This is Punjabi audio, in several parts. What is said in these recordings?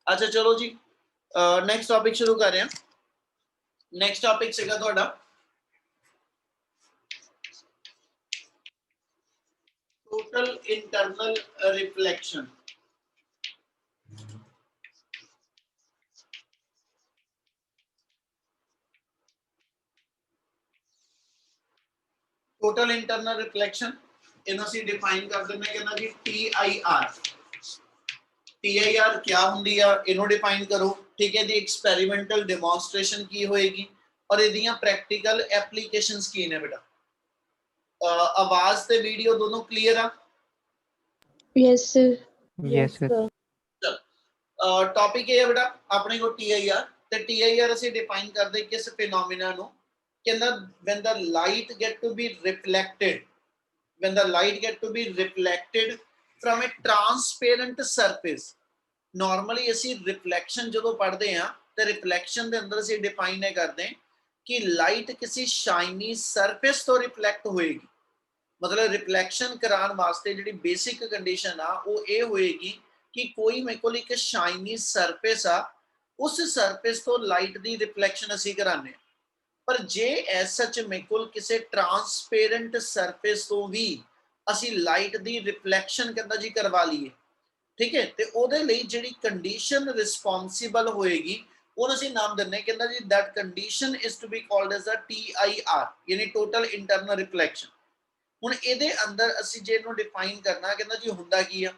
अच्छा चलो जी, नेक्स्ट टॉपिक शुरू कर रहे हैं। नेक्स्ट टॉपिक सीगा तुहाडा total internal reflection. Total internal reflection इन्हों ਅਸੀਂ डिफाइन कर ਦਿੰਦੇ ਕਹਿੰਦਾ जी TIR। TIR क्या ਹੁੰਦੀ ਆ ਇਹਨੂੰ डिफाइन करो। ठीक है जी, एक्सपेरिमेंटल डेमोन्स्ट्रेशन की होएगी और ਇਹਦੀਆਂ प्रैक्टिकल एप्लीकेशंस की ने बेटा। आवाज ते वीडियो दोनों क्लियर आ? Yes sir. Yes sir. Topic ये है बेटा अपने को TIR ते TIR ਅਸੀਂ डिफाइन ਕਰਦੇ किस फिनोमिना ਨੂੰ ਕਹਿੰਦਾ when the light get to be reflected, when the light get to be reflected from a transparent surface। normally ਅਸੀਂ reflection ਜਦੋਂ ਪੜ੍ਹਦੇ ਆ ਤੇ reflection ਦੇ ਅੰਦਰ ਅਸੀਂ define ਇਹ ਕਰਦੇ ਕਿ light ਕਿਸੇ shiny surface ਤੋਂ reflect ਹੋਏਗੀ। मतलब रिफ्लैक्शन कराने वास्ते जी बेसिक कंडीशन आ वो ये होएगी कि कोई मेरे को एक शाइनी सरफेस आ, उस सरफेस तो लाइट की रिफ्लैक्शन असी कराने। पर जे एज सच मेरे को किसी ट्रांसपेरेंट सरफेस तो भी असी लाइट की रिफ्लैक्शन कहता जी करवा लीए, ठीक है, तो ਉਹਦੇ ਲਈ ਜਿਹੜੀ कंडीशन रिस्पॉन्सिबल होएगी ਉਹਨੂੰ ਅਸੀਂ ਨਾਮ ਦਿੰਨੇ ਕਹਿੰਦਾ ਜੀ that condition is to be called as a TIR यानी total internal reflection। ਹੁਣ ਇਹਦੇ ਅੰਦਰ ਅਸੀਂ ਜੇ ਇਹਨੂੰ ਡਿਫਾਈਨ ਕਰਨਾ ਕਹਿੰਦਾ ਜੀ ਹੁੰਦਾ ਕੀ ਆ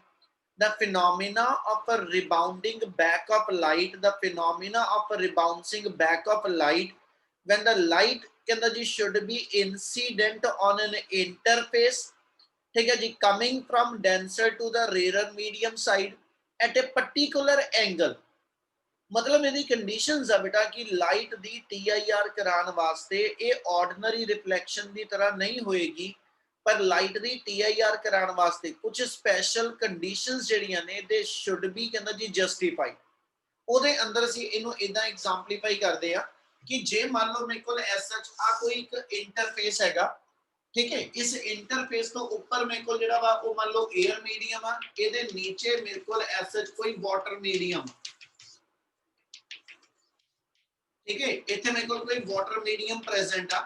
the phenomena of a rebounding back of light, the phenomena of a rebouncing back of light when the light ਕਹਿੰਦਾ ਜੀ should be incident on an interface, ठीक है जी, coming from denser to the rarer medium side at a particular angle। मतलब ਇਹਦੀ ਕੰਡੀਸ਼ਨਸ ਆ ਬੇਟਾ ਕਿ ਲਾਈਟ ਦੀ TIR ਕਰਾਉਣ ਵਾਸਤੇ ਇਹ ਆਰਡੀਨਰੀ ਰਿਫਲੈਕਸ਼ਨ ਦੀ ਤਰ੍ਹਾਂ ਨਹੀਂ ਹੋਏਗੀ, पर लाइट दी TIR कराने वास्ते कुछ स्पेशल कंडीशंस ਜਿਹੜੀਆਂ ਨੇ ਦੇ शुड बी ਕਹਿੰਦਾ ਜੀ ਜਸਟੀਫਾਈ। ਉਹਦੇ ਅੰਦਰ ਅਸੀਂ ਇਹਨੂੰ ਇਦਾਂ ਐਗਜ਼ਾਮਪਲੀਫਾਈ ਕਰਦੇ ਆ ਕਿ ਜੇ ਮੰਨ ਲਓ ਮੇਰੇ ਕੋਲ ਐਸਐਚ ਆ ਕੋਈ ਇੱਕ ਇੰਟਰਫੇਸ ਹੈਗਾ, ठीक है, इस इंटरफेस तो ऊपर मेरे को ਜਿਹੜਾ ਵਾ ਉਹ ਮੰਨ ਲਓ 에ਅਰ ਮੀਡੀਅਮ ਆ, ਇਹਦੇ ਨੀਚੇ ਮੇਰੇ ਕੋਲ ਐਸਐਚ ਕੋਈ ਵਾਟਰ ਮੀਡੀਅਮ, ठीक है, ਇੱਥੇ ਮੇਰੇ ਕੋਲ ਕੋਈ ਵਾਟਰ ਮੀਡੀਅਮ ਪ੍ਰੈਜ਼ੈਂਟ ਆ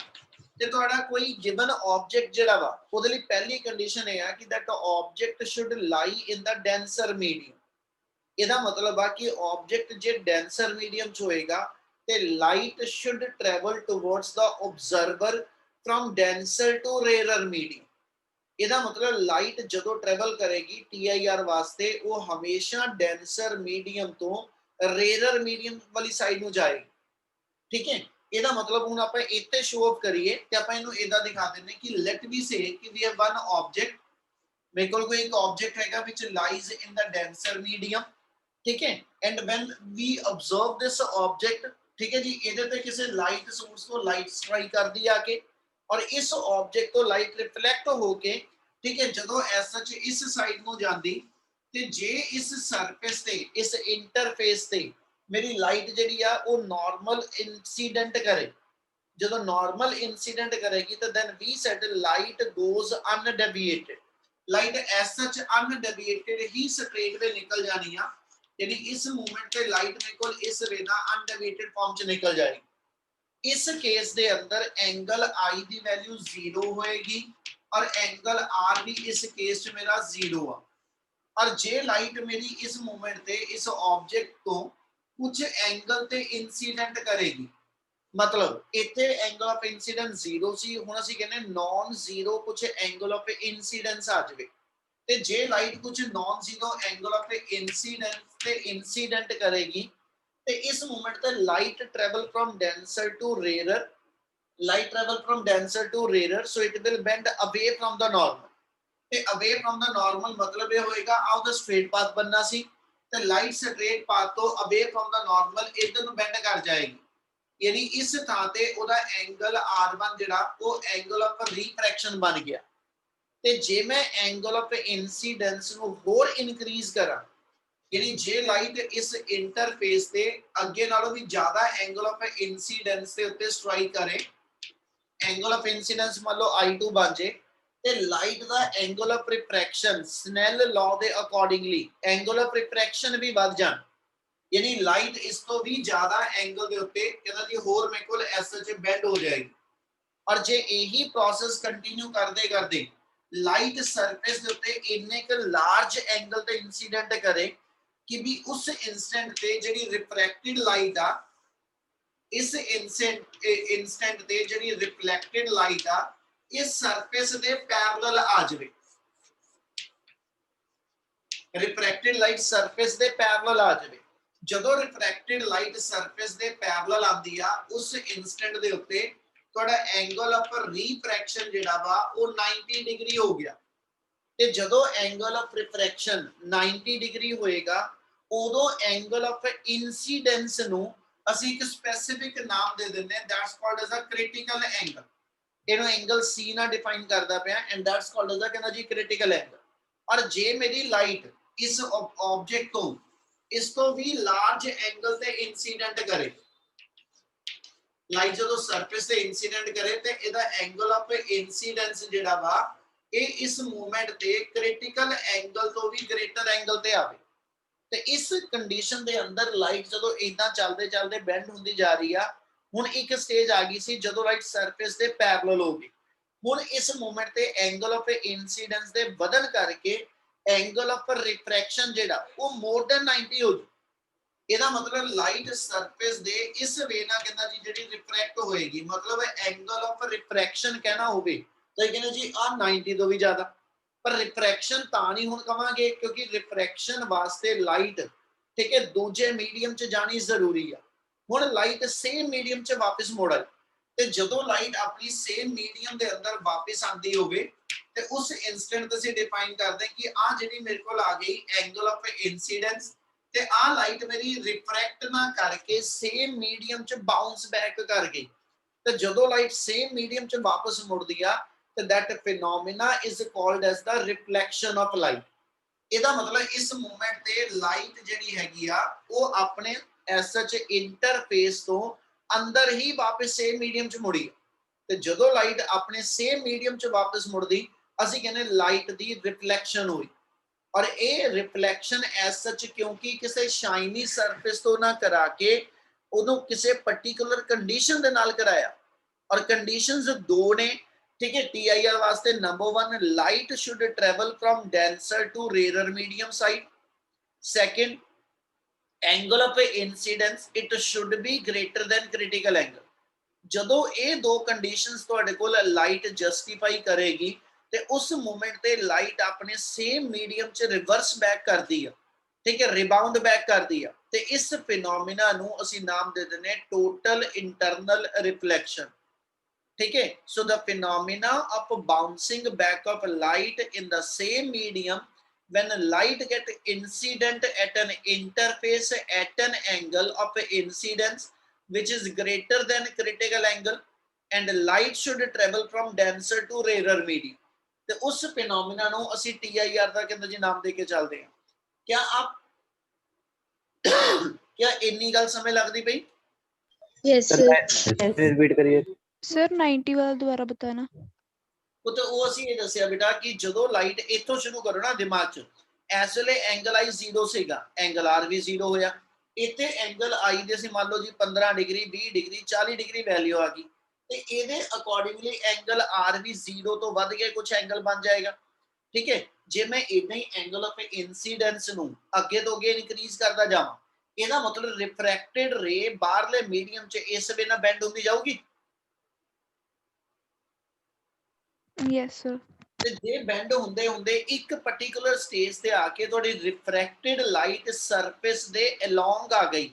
ਤੇ ਤੁਹਾਡਾ ਕੋਈ ਗਿਵਨ ਆਬਜੈਕਟ ਜਿਹੜਾ ਵਾ ਉਹਦੇ ਲਈ ਪਹਿਲੀ ਕੰਡੀਸ਼ਨ ਇਹ ਆ ਕਿ that object should lie in the denser medium। ਇਹਦਾ ਮਤਲਬ ਆ ਕਿ ਆਬਜੈਕਟ ਜੇ ਡੈਂਸਰ ਮੀਡੀਅਮ ਚ ਹੋਏਗਾ ਤੇ light should travel towards the observer from denser to rarer medium। ਇਹਦਾ ਮਤਲਬ ਲਾਈਟ ਜਦੋਂ ਟਰੈਵਲ ਕਰੇਗੀ TIR ਵਾਸਤੇ ਉਹ ਹਮੇਸ਼ਾ ਡੈਂਸਰ ਮੀਡੀਅਮ ਤੋਂ ਰੇਰਰ ਮੀਡੀਅਮ ਵਾਲੀ ਸਾਈਡ ਨੂੰ ਜਾਏਗੀ, ठीक है। ਇਹਦਾ ਮਤਲਬ ਹੁਣ ਆਪਾਂ ਇੱਥੇ ਸ਼ੋ ਆਫ ਕਰੀਏ ਤੇ ਆਪਾਂ ਇਹਨੂੰ ਇਦਾਂ ਦਿਖਾ ਦਿੰਨੇ ਕਿ ਲੈਟ ਵੀ ਸੇ ਕਿ ਵੀ ਹੈਵ ਵਨ ਆਬਜੈਕਟ, ਮੇਰੇ ਕੋਲ ਕੋਈ ਇੱਕ ਆਬਜੈਕਟ ਹੈਗਾ which lies in the denser medium, ठीक है, and when we observe this object, ठीक है जी, ਇਹਦੇ ਤੇ ਕਿਸੇ ਲਾਈਟ ਸੋਰਸ ਤੋਂ ਲਾਈਟ ਸਟ੍ਰਾਈਕ ਕਰਦੀ ਆ ਕੇ ਔਰ ਇਸ ਆਬਜੈਕਟ ਤੋਂ ਲਾਈਟ ਰਿਫਲੈਕਟ ਹੋ ਕੇ, ठीक है, ਜਦੋਂ ਐਸ ਸੱਚ ਇਸ ਸਾਈਡ ਨੂੰ ਜਾਂਦੀ ਤੇ ਜੇ ਇਸ ਸਰਫੇਸ ਤੇ ਇਸ ਇੰਟਰਫੇਸ ਤੇ मेरी लाइट जी नॉर्मल इंसीडेंट करे, जो नॉर्मल इंसीडेंट करेगी तो then we said light goes undeviated. Light as such undeviated ही स्ट्रेट वे निकल जानी है, यानी इस मूवमेंट पे लाइट मेरे को इस वे ना अनडेविएटेड फॉर्म च निकल जाएगी। इस केस दे अंदर एंगल आई दी वैल्यू 0 होएगी और एंगल आर भी इस केस च मेरा 0 आ। और जे लाइट मेरी इस मूवमेंट ते इस ऑब्जेक्ट तो कुछ एंगल ते इंसीडेंट करेगी, मतलब इथे एंगल ऑफ इंसीडेंस 0 सी, हुण ਅਸੀਂ ਕਹਿੰਦੇ नॉन जीरो कुछ एंगल ऑफ इंसीडेंस आ जावे ते जे लाइट कुछ non zero angle of incidence ते इंसीडेंट करेगी ते इस मोमेंट ते light travel from denser to rare, light travel from denser to rare, so it will bend away from the normal. ते अवे फ्रॉम द नॉर्मल मतलब ये होएगा आउ द स्ट्रेट पाथ बनना सी ਤੇ ਲਾਈਟ ਸਟ੍ਰੇਟ ਪਾਥ ਤੋਂ ਅਵੇ ਫਰਮ ਦਾ ਨਾਰਮਲ ਇਧਰ ਨੂੰ ਬੈਂਡ ਕਰ ਜਾਏਗੀ, ਯਾਨੀ ਇਸ ਥਾਂ ਤੇ ਉਹਦਾ ਐਂਗਲ R1 ਜਿਹੜਾ ਉਹ ਐਂਗਲ ਆਫ ਰਿਫਰੈਕਸ਼ਨ ਬਣ ਗਿਆ। ਤੇ ਜੇ ਮੈਂ ਐਂਗਲ ਆਫ ਇਨਸੀਡੈਂਸ ਨੂੰ ਹੋਰ ਇਨਕਰੀਜ਼ ਕਰਾਂ, ਯਾਨੀ ਜੇ ਲਾਈਟ ਇਸ ਇੰਟਰਫੇਸ ਤੇ ਅੱਗੇ ਨਾਲੋਂ ਵੀ ਜ਼ਿਆਦਾ ਐਂਗਲ ਆਫ ਇਨਸੀਡੈਂਸ ਦੇ ਉੱਤੇ ਸਟ੍ਰਾਈਕ ਕਰੇ, ਐਂਗਲ ਆਫ ਇਨਸੀਡੈਂਸ ਮੰਨ ਲਓ I2 ਬਣ ਜੇ ਤੇ ਲਾਈਟ ਦਾ angle of refraction Snell law ਦੇ ਅਕੋਰਡਿੰਗਲੀ ਐਂਗਲ ਆਫ ਰਿਫਰੈਕਸ਼ਨ ਵੀ ਵੱਧ ਜਾਣ। यानी लाइट इस तो भी ज्यादा एंगल के उत्ते कहना जी होर मेरे को एसएच बेंड हो जाएगी और जे यही प्रोसेस कंटिन्यू करते करते लाइट सरफेस के उत्ते इन्ने क लार्ज एंगल ते इंसीडेंट करे कि भी उस इंस्टेंट ते जेडी रिफ्रैक्टेड लाइट आ इस इंस्टेंट ते जेडी रिफ्लेक्टेड लाइट आ इस सरफेस दे पैरेलल आ जाए रिफ्रैक्टेड लाइट सरफेस दे पैरेलल आ जाए ਜਦੋਂ ਰਿਫਰੈਕਟਿਡ ਲਾਈਟ ਸਰਫੇਸ ਦੇ ਪੈਰਲਲ ਆਂਦੀ ਆ ਉਸ ਇਨਸਟੈਂਟ ਦੇ ਉੱਤੇ ਤੁਹਾਡਾ ਐਂਗਲ ਆਫ ਰੀਫ੍ਰੈਕਸ਼ਨ ਜਿਹੜਾ ਵਾ ਉਹ 90 ਡਿਗਰੀ ਹੋ ਗਿਆ ਤੇ ਜਦੋਂ ਐਂਗਲ ਆਫ ਰਿਫ੍ਰੈਕਸ਼ਨ 90 ਡਿਗਰੀ ਹੋਏਗਾ ਉਦੋਂ ਐਂਗਲ ਆਫ ਇਨਸੀਡੈਂਸ ਨੂੰ ਅਸੀਂ ਇੱਕ ਸਪੈਸੀਫਿਕ ਨਾਮ ਦੇ ਦਿੰਦੇ ਹਾਂ that's called as a critical angle ਇਹਨੂੰ ਐਂਗਲ ਸੀ ਨਾਲ ਡਿਫਾਈਨ ਕਰਦਾ ਪਿਆ and that's called as a ਕਹਿੰਦਾ ਜੀ ਕ੍ਰਿਟੀਕਲ ਐਂਗਲ ਔਰ ਜੇ ਮੇਰੀ ਲਾਈਟ ਇਸ ਆਬਜੈਕਟ ਤੋਂ ਇਸ ਤੋਂ ਵੀ ਲਾਰਜ ਐਂਗਲ ਤੇ ਇਨਸੀਡੈਂਟ ਕਰੇ ਲਾਈਟ ਜਦੋਂ ਸਰਫੇਸ ਤੇ ਇਨਸੀਡੈਂਟ ਕਰੇ ਤੇ ਇਹਦਾ ਐਂਗਲ ਆਫ ਇਨਸੀਡੈਂਸ ਜਿਹੜਾ ਵਾ ਇਹ ਇਸ ਮੂਵਮੈਂਟ ਤੇ ਕ੍ਰਿਟੀਕਲ ਐਂਗਲ ਤੋਂ ਵੀ ਗ੍ਰੇਟਰ ਐਂਗਲ ਤੇ ਆਵੇ ਤੇ ਇਸ ਕੰਡੀਸ਼ਨ ਦੇ ਅੰਦਰ ਲਾਈਟ ਜਦੋਂ ਇਦਾਂ ਚੱਲਦੇ ਚੱਲਦੇ ਬੈਂਡ ਹੁੰਦੀ ਜਾ ਰਹੀ ਆ ਹੁਣ ਇੱਕ ਸਟੇਜ ਆ ਗਈ ਸੀ ਜਦੋਂ ਲਾਈਟ ਸਰਫੇਸ ਤੇ ਪੈਰਲਲ ਹੋ ਗਈ ਹੁਣ ਇਸ ਮੂਵਮੈਂਟ ਤੇ ਐਂਗਲ ਆਫ ਇਨਸੀਡੈਂਸ ਦੇ ਵਧਣ ਕਰਕੇ एंगल ऑफ रिफ्रैक्शन जेड़ा वो मोर देन 90 हो ਇਹਦਾ ਮਤਲਬ ਲਾਈਟ ਸਰਫੇਸ ਦੇ ਇਸ ਵੇ ਨਾਲ ਕਹਿੰਦਾ ਜੀ ਜਿਹੜੀ ਰਿਫਰੈਕਟ ਹੋਏਗੀ ਮਤਲਬ ਐਂਗਲ ਆਫ ਰਿਫਰੈਕਸ਼ਨ ਕਹਿਣਾ ਹੋਵੇ ਤਾਂ ਇਹ ਕਹਿੰਦਾ ਜੀ ਆ 90 ਤੋਂ ਵੀ ਜ਼ਿਆਦਾ ਪਰ ਰਿਫਰੈਕਸ਼ਨ ਤਾਂ ਨਹੀਂ ਹੁਣ ਕਵਾਂਗੇ ਕਿਉਂਕਿ ਰਿਫਰੈਕਸ਼ਨ ਵਾਸਤੇ ਲਾਈਟ ਠੀਕ ਹੈ ਦੂਜੇ ਮੀਡੀਅਮ 'ਚ ਜਾਣੀ ਜ਼ਰੂਰੀ ਆ ਹੁਣ ਲਾਈਟ ਸੇਮ ਮੀਡੀਅਮ 'ਚ ਵਾਪਸ ਮੁੜ ਆਈ ਤੇ ਜਦੋਂ ਲਾਈਟ ਆਪਣੀ ਸੇਮ ਮੀਡੀਅਮ ਦੇ ਅੰਦਰ ਵਾਪਸ ਆਂਦੀ ਹੋਵੇ ਤੇ ਉਸ ਇਨਸਟੈਂਟ ਅਸੀਂ ਡਿਫਾਈਨ ਕਰਦੇ ਕਿ ਆ ਜਿਹੜੀ ਮੇਰੇ ਕੋਲ ਆ ਗਈ ਐਂਗਲ ਆਫ ਇਨਸੀਡੈਂਸ ਤੇ ਆ ਲਾਈਟ ਮੇਰੀ ਰਿਫਰੈਕਟ ਨਾ ਕਰਕੇ ਸੇਮ ਮੀਡੀਅਮ ਚ ਬਾਉਂਸ ਬੈਕ ਕਰ ਗਈ ਤੇ ਜਦੋਂ ਲਾਈਟ ਸੇਮ ਮੀਡੀਅਮ ਚ ਵਾਪਸ ਮੁੜਦੀ ਆ ਤੇ that phenomena is called as the reflection of light ਇਹਦਾ ਮਤਲਬ ਇਸ ਮੂਵਮੈਂਟ ਤੇ ਲਾਈਟ ਜਿਹੜੀ ਹੈਗੀ ਆ ਉਹ ਆਪਣੇ ਐਸ ਸੱਚ ਇੰਟਰਫੇਸ ਤੋਂ ਅੰਦਰ ਹੀ ਵਾਪਸ ਸੇਮ ਮੀਡੀਅਮ ਚ ਮੁੜੀ ਤੇ ਜਦੋਂ ਲਾਈਟ ਆਪਣੇ ਸੇਮ ਮੀਡੀਅਮ ਚ ਵਾਪਸ ਮੁੜਦੀ ਅਸੀਂ ਕਹਿੰਦੇ ਲਾਈਟ ਦੀ ਰਿਫਲੈਕਸ਼ਨ ਹੋਈ और ये रिफ्लैक्शन एज सच क्योंकि किसी शाइनी सरफेस तो ना करा के उदों किसी पर्टिकुलर कंडीशन दे नाल कराया और कंडीशंस दो ने ठीक है TIR वास्ते number 1 light should travel from denser to rare medium side second angle of incidence it should be greater than critical angle ਜਦੋਂ ਇਹ ਦੋ ਕੰਡੀਸ਼ਨਸ ਤੁਹਾਡੇ ਕੋਲ ਲਾਈਟ ਜਸਟੀਫਾਈ ਕਰੇਗੀ ਤੇ ਉਸ ਮੂਵਮੈਂਟ ਤੇ ਲਾਈਟ ਆਪਣੇ ਸੇਮ ਮੀਡੀਅਮ ਚ ਰਿਵਰਸ ਬੈਕ ਕਰਦੀ ਆ ਠੀਕ ਹੈ ਰਿਬਾਉਂਡ ਬੈਕ ਕਰਦੀ ਆ ਤੇ ਇਸ ਫੀਨੋਮੀਨਾ ਨੂੰ ਅਸੀਂ ਨਾਮ ਦੇ ਦਿੰਦੇ ਟੋਟਲ ਇੰਟਰਨਲ ਰਿਫਲੈਕਸ਼ਨ ਠੀਕ ਹੈ so the phenomena of bouncing back of light in the same medium when light get incident at an interface at an angle of incidence which is greater than critical angle and light should travel from denser to rarer medium ਤੇ ਉਸ ਫੀਨੋਮੀਨਾ ਨੂੰ ਅਸੀਂ TIR ਦਾ ਕਹਿੰਦੇ ਜੀ ਨਾਮ ਦੇ ਕੇ ਚੱਲਦੇ ਹਾਂ क्या आप क्या ਇੰਨੀ ਗੱਲ ਸਮਝ ਲੱਗਦੀ ਪਈ Yes, sir. रिपीट करिए सर 90 वाला दोबारा बताना ਉਹ ਤੇ ਉਹ ਅਸੀਂ ਇਹ ਦੱਸਿਆ ਬੇਟਾ ਕਿ ਜਦੋਂ ਲਾਈਟ ਇੱਥੋਂ ਸ਼ੁਰੂ ਕਰੋ ਨਾ ਦਿਮਾਗ 'ਚ ਇਸ ਵੇਲੇ ਐਂਗਲ ਆਈ 0 ਸੀਗਾ ਐਂਗਲ ਆਰ ਵੀ 0 ਹੋਇਆ ਇੱਥੇ ਐਂਗਲ ਆਈ ਦੇ ਅਸੀਂ ਮੰਨ ਲਓ ਜੀ 15 ਡਿਗਰੀ 20 ਡਿਗਰੀ 40 ਡਿਗਰੀ ਵੈਲਿਊ ਆ ਗਈ ਤੇ ਇਹਦੇ ਅਕੋਰਡਿੰਗਲੀ ਐਂਗਲ ਆਰ ਵੀ 0 ਤੋਂ ਵੱਧ ਕੇ ਕੁਝ ਐਂਗਲ ਬਣ ਜਾਏਗਾ ਠੀਕ ਹੈ ਜੇ ਮੈਂ ਇਦਾਂ ਹੀ ਐਂਗਲ ਆਫ ਇਨਸੀਡੈਂਸ ਨੂੰ ਅੱਗੇ ਤੋਂ ਅੱਗੇ ਇਨਕਰੀਜ਼ ਕਰਦਾ ਜਾਵਾਂ ਇਹਦਾ ਮਤਲਬ ਰਿਫਰੈਕਟਿਡ ਰੇ ਬਾਹਰਲੇ ਮੀਡੀਅਮ 'ਚ ਇਸ ਵੇ ਨਾਲ ਬੈਂਡ ਹੁੰਦੀ ਜਾਊਗੀ यस सर ਤੇ ਜੇ ਬੈਂਡ ਹੁੰਦੇ ਹੁੰਦੇ ਇੱਕ ਪਾਰਟਿਕੂਲਰ ਸਟੇਜ ਤੇ ਆ ਕੇ ਤੁਹਾਡੀ ਰਿਫਰੈਕਟਿਡ ਲਾਈਟ ਸਰਫੇਸ ਦੇ ਅਲੋਂਗ ਆ ਗਈ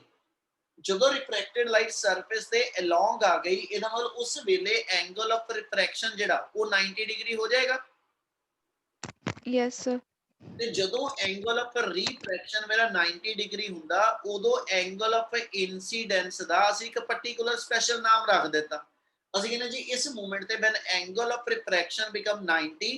ਜਦੋਂ ਰਿਫਰੈਕਟਿਡ ਲਾਈਟ ਸਰਫੇਸ ਤੇ ਅਲੋਂਗ ਆ ਗਈ ਇਹਦਾ ਮਤਲਬ ਉਸ ਵੇਲੇ ਐਂਗਲ ਆਫ ਰਿਫਰੈਕਸ਼ਨ ਜਿਹੜਾ ਉਹ 90 ਡਿਗਰੀ ਹੋ ਜਾਏਗਾ यस सर ਤੇ ਜਦੋਂ ਐਂਗਲ ਆਫ ਰਿਫਰੈਕਸ਼ਨ ਮੇਰਾ 90 ਡਿਗਰੀ ਹੁੰਦਾ ਉਦੋਂ ਐਂਗਲ ਆਫ ਇਨਸੀਡੈਂਸ ਦਾ ਅਸੀਂ ਇੱਕ ਪਾਰਟਿਕੂਲਰ ਸਪੈਸ਼ਲ ਨਾਮ ਰੱਖ ਦਿੱਤਾ ਅਸੀਂ ਕਹਿੰਦੇ ਜੀ ਇਸ ਮੂਵਮੈਂਟ ਤੇ when angle of refraction become 90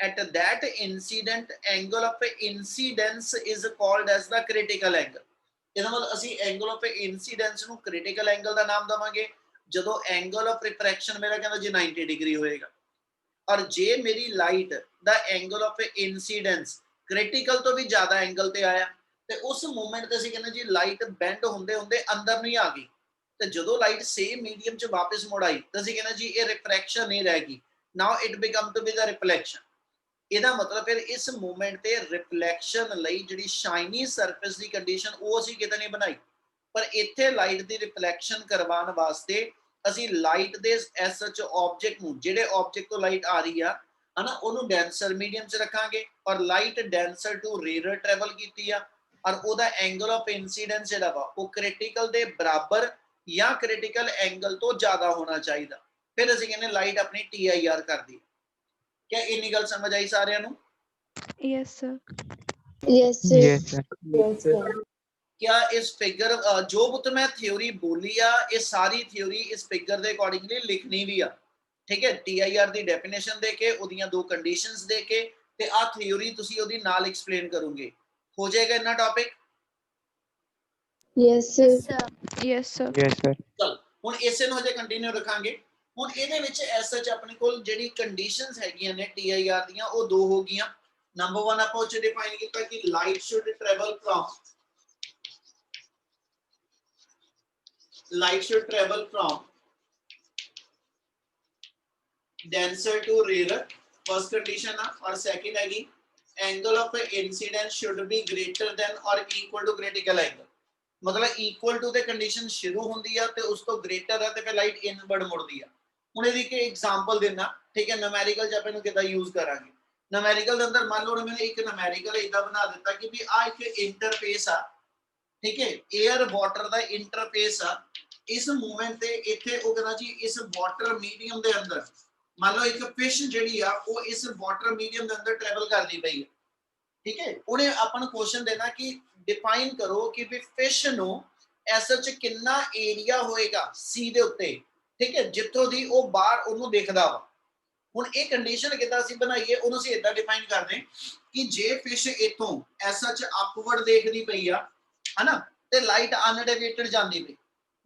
at that incident angle of incidence is called as the critical angle ਇਹਦਾ ਮਤਲਬ ਅਸੀਂ angle of incidence ਨੂੰ critical angle ਦਾ ਨਾਮ ਦਵਾਂਗੇ ਜਦੋਂ angle of refraction ਮੇਰਾ ਕਹਿੰਦਾ ਜੀ 90 ਡਿਗਰੀ ਹੋਏਗਾ ਔਰ ਜੇ ਮੇਰੀ light the angle of incidence critical ਤੋਂ ਵੀ ਜ਼ਿਆਦਾ ਐਂਗਲ ਤੇ ਆਇਆ ਤੇ ਉਸ ਮੂਮੈਂਟ ਤੇ ਅਸੀਂ ਕਹਿੰਦੇ ਜੀ ਲਾਈਟ ਬੈਂਡ ਹੁੰਦੇ ਹੁੰਦੇ ਅੰਦਰ ਨਹੀਂ ਆ ਗਈ, ਤੇ ਜਦੋਂ ਲਾਈਟ ਸੇਮ ਮੀਡੀਅਮ ਚ ਵਾਪਸ ਮੁੜ ਆਈ ਤਾਂ ਅਸੀਂ ਕਹਿੰਦੇ ਜੀ ਇਹ ਰਿਫਰੈਕਸ਼ਨ ਨਹੀਂ ਰਹਿ ਗਈ, now it become to be the reflection. ਇਹਦਾ ਮਤਲਬ ਫਿਰ ਇਸ ਮੂਮੈਂਟ ਤੇ ਰਿਫਲੈਕਸ਼ਨ ਲਈ ਜਿਹੜੀ ਸ਼ਾਈਨੀ ਸਰਫੇਸ ਦੀ ਕੰਡੀਸ਼ਨ ਉਹ ਅਸੀਂ ਕਿਤੇ ਨਹੀਂ ਬਣਾਈ, ਪਰ ਇੱਥੇ ਲਾਈਟ ਦੀ ਰਿਫਲੈਕਸ਼ਨ ਕਰਵਾਉਣ ਵਾਸਤੇ ਅਸੀਂ ਲਾਈਟ ਦੇ ਐਸ ਸੱਚ ਆਬਜੈਕਟ ਨੂੰ, ਜਿਹੜੇ ਆਬਜੈਕਟ ਤੋਂ ਲਾਈਟ ਆ ਰਹੀ ਆ ਹਨਾ, ਉਹਨੂੰ ਡੈਂਸਰ ਮੀਡੀਅਮ ਚ ਰੱਖਾਂਗੇ, ਔਰ light denser to rare travel ਕੀਤੀ ਆ, ਔਰ ਉਹਦਾ ਐਂਗਲ ਆਫ ਇਨਸੀਡੈਂਸ ਜਿਹੜਾ ਵਾ ਉਹ ਕ੍ਰਿਟੀਕਲ ਦੇ ਬਰਾਬਰ ਜਾਂ ਕ੍ਰਿਟੀਕਲ ਐਂਗਲ ਤੋਂ ਜ਼ਿਆਦਾ ਹੋਣਾ ਚਾਹੀਦਾ, ਫਿਰ ਅਸੀਂ ਕਹਿੰਦੇ ਲਾਈਟ ਆਪਣੀ TIR ਕਰਦੀ ਹੈ। क्या इन्नी गल समझ आई सारियां नू? Yes, sir. Yes, sir. Yes, sir. Yes, sir. क्या इस फिगर जो बुत मैं थ्योरी बोली आ, ये सारी थ्योरी इस फिगर के अकॉर्डिंगली लिखनी भी आ, ठीक है, TIR दी डेफिनेशन दे के ओदियां दो कंडीशंस दे के ते आ थ्योरी तुसी ओदी नाल एक्सप्लेन करोगे, हो जाएगा इन्ना topic? Yes, sir. Yes, sir. Yes, sir. चल हुण इसे नू हजे कंटिन्यू रखांगे। ਹੁਣ ਇਹਦੇ ਵਿੱਚ ਐਸ ਸੱਚ ਆਪਣੇ ਕੋਲ ਜਿਹੜੀ ਕੰਡੀਸ਼ਨਸ ਹੈਗੀਆਂ ਨੇ TIR ਦੀਆਂ ਉਹ ਦੋ ਹੋ ਗਈਆਂ। ਨੰਬਰ 1 ਆਪਾਂ ਉੱਚ ਡਿਫਾਈਨ ਕੀਤਾ ਕਿ light should travel from denser to rarer, first condition ਆ, और second हैगी angle of incidence should be greater than or equal to critical angle, मतलब equal to the condition शुरू ਹੁੰਦੀ ਆ ਤੇ ਉਸ ਤੋਂ greater ਆ ਤੇ ਫਿਰ ਲਾਈਟ ਇਨਵਰਡ ਮੁੜਦੀ ਆ। ਹੁਣ ਇਹਦੀ ਇੱਕ ਐਗਜ਼ਾਮਪਲ ਦੇਣਾ, ਠੀਕ ਹੈ, ਨੂਮੈਰੀਕਲ ਚ ਆਪਾਂ ਇਹਨੂੰ ਕਿੱਦਾਂ ਯੂਜ਼ ਕਰਾਂਗੇ। ਨੂਮੈਰੀਕਲ ਦੇ ਅੰਦਰ ਮੰਨ ਲਓ ਮੈंने ਇੱਕ ਨੂਮੈਰੀਕਲ ਇਦਾਂ ਬਣਾ ਦਿੱਤਾ ਕਿ ਵੀ ਆ ਇੱਕ ਇੰਟਰਫੇਸ ਆ, ਠੀਕ ਹੈ, 에ਅਰ ਵਾਟਰ ਦਾ ਇੰਟਰਫੇਸ ਆ, ਇਸ ਮੂਵਮੈਂਟ ਤੇ ਇੱਥੇ ਉਹ ਕਹਿੰਦਾ ਜੀ ਇਸ ਵਾਟਰ ਮੀਡੀਅਮ ਦੇ ਅੰਦਰ ਮੰਨ ਲਓ ਇੱਕ ਫਿਸ਼ ਜਿਹੜੀ ਆ ਉਹ ਇਸ ਵਾਟਰ ਮੀਡੀਅਮ ਦੇ ਅੰਦਰ ਟਰੈਵਲ ਕਰਦੀ ਪਈ ਹੈ, ਠੀਕ ਹੈ, ਉਹਨੇ ਆਪਾਂ ਨੂੰ ਕੁਐਸਚਨ ਦੇਣਾ ਕਿ ਡਿਫਾਈਨ ਕਰੋ ਕਿ ਵੀ ਫਿਸ਼ ਨੂੰ ਐਸ ਚ ਕਿੰਨਾ ਏਰੀਆ ਹੋਏਗਾ ਸੀ ਦੇ ਉੱਤੇ, ਠੀਕ ਹੈ, ਜਿੱਥੋਂ ਦੀ ਉਹ ਬਾਹਰ ਉਹਨੂੰ ਦਿਖਦਾ ਵਾ। ਹੁਣ ਇਹ ਕੰਡੀਸ਼ਨ ਕਿੱਦਾਂ ਅਸੀਂ ਬਣਾਈਏ, ਉਹਨੂੰ ਅਸੀਂ ਇਦਾਂ ਡਿਫਾਈਨ ਕਰਦੇ ਕਿ ਜੇ ਫਿਸ਼ ਇਥੋਂ ਐਸਾ ਚ ਅਪਵਰਡ ਦੇਖਦੀ ਪਈ ਆ ਹਨਾ, ਤੇ ਲਾਈਟ ਅਨਡੇਵੀਏਟਡ ਜਾਂਦੀ ਪਈ,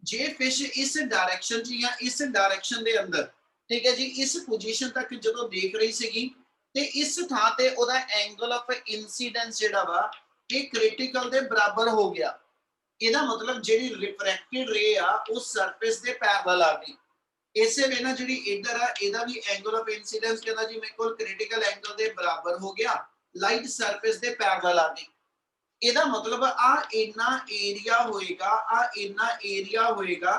ਜੇ ਫਿਸ਼ ਇਸ ਡਾਇਰੈਕਸ਼ਨ ਚ ਜਾਂ ਇਸ ਡਾਇਰੈਕਸ਼ਨ ਦੇ ਅੰਦਰ, ਠੀਕ ਹੈ ਜੀ, ਇਸ ਪੋਜੀਸ਼ਨ ਤੱਕ ਜਦੋਂ ਦੇਖ ਰਹੀ ਸੀਗੀ ਤੇ ਇਸ ਥਾਂ ਤੇ ਉਹਦਾ ਐਂਗਲ ਆਫ ਇਨਸੀਡੈਂਸ ਜਿਹੜਾ ਵਾ ਇਹ ਕ੍ਰਿਟੀਕਲ ਦੇ ਬਰਾਬਰ ਹੋ ਗਿਆ। ਇਹਦਾ ਮਤਲਬ ਜਿਹੜੀ ਰਿਫਰੈਕਟਡ ਰੇ ਆ ਉਹ ਸਰਫੇਸ ਦੇ ਪੈਰਲਲ ਆ ਗਈ। ਇਸੇ ਵੇ ਨਾ ਜਿਹੜੀ ਇਧਰ ਆ ਇਹਦਾ ਵੀ ਐਂਗਲ ਆਫ ਇਨਸੀਡੈਂਸ ਕਹਿੰਦਾ ਜੀ ਮੇਰੇ ਕੋਲ ਕ੍ਰਿਟੀਕਲ ਐਂਗਲ ਦੇ ਬਰਾਬਰ ਹੋ ਗਿਆ, ਲਾਈਟ ਸਰਫੇਸ ਦੇ ਪੈਰਲਲ ਆ ਗਈ। ਇਹਦਾ ਮਤਲਬ ਆ ਇੰਨਾ ਏਰੀਆ ਹੋਏਗਾ, ਆ ਇੰਨਾ ਏਰੀਆ ਹੋਏਗਾ,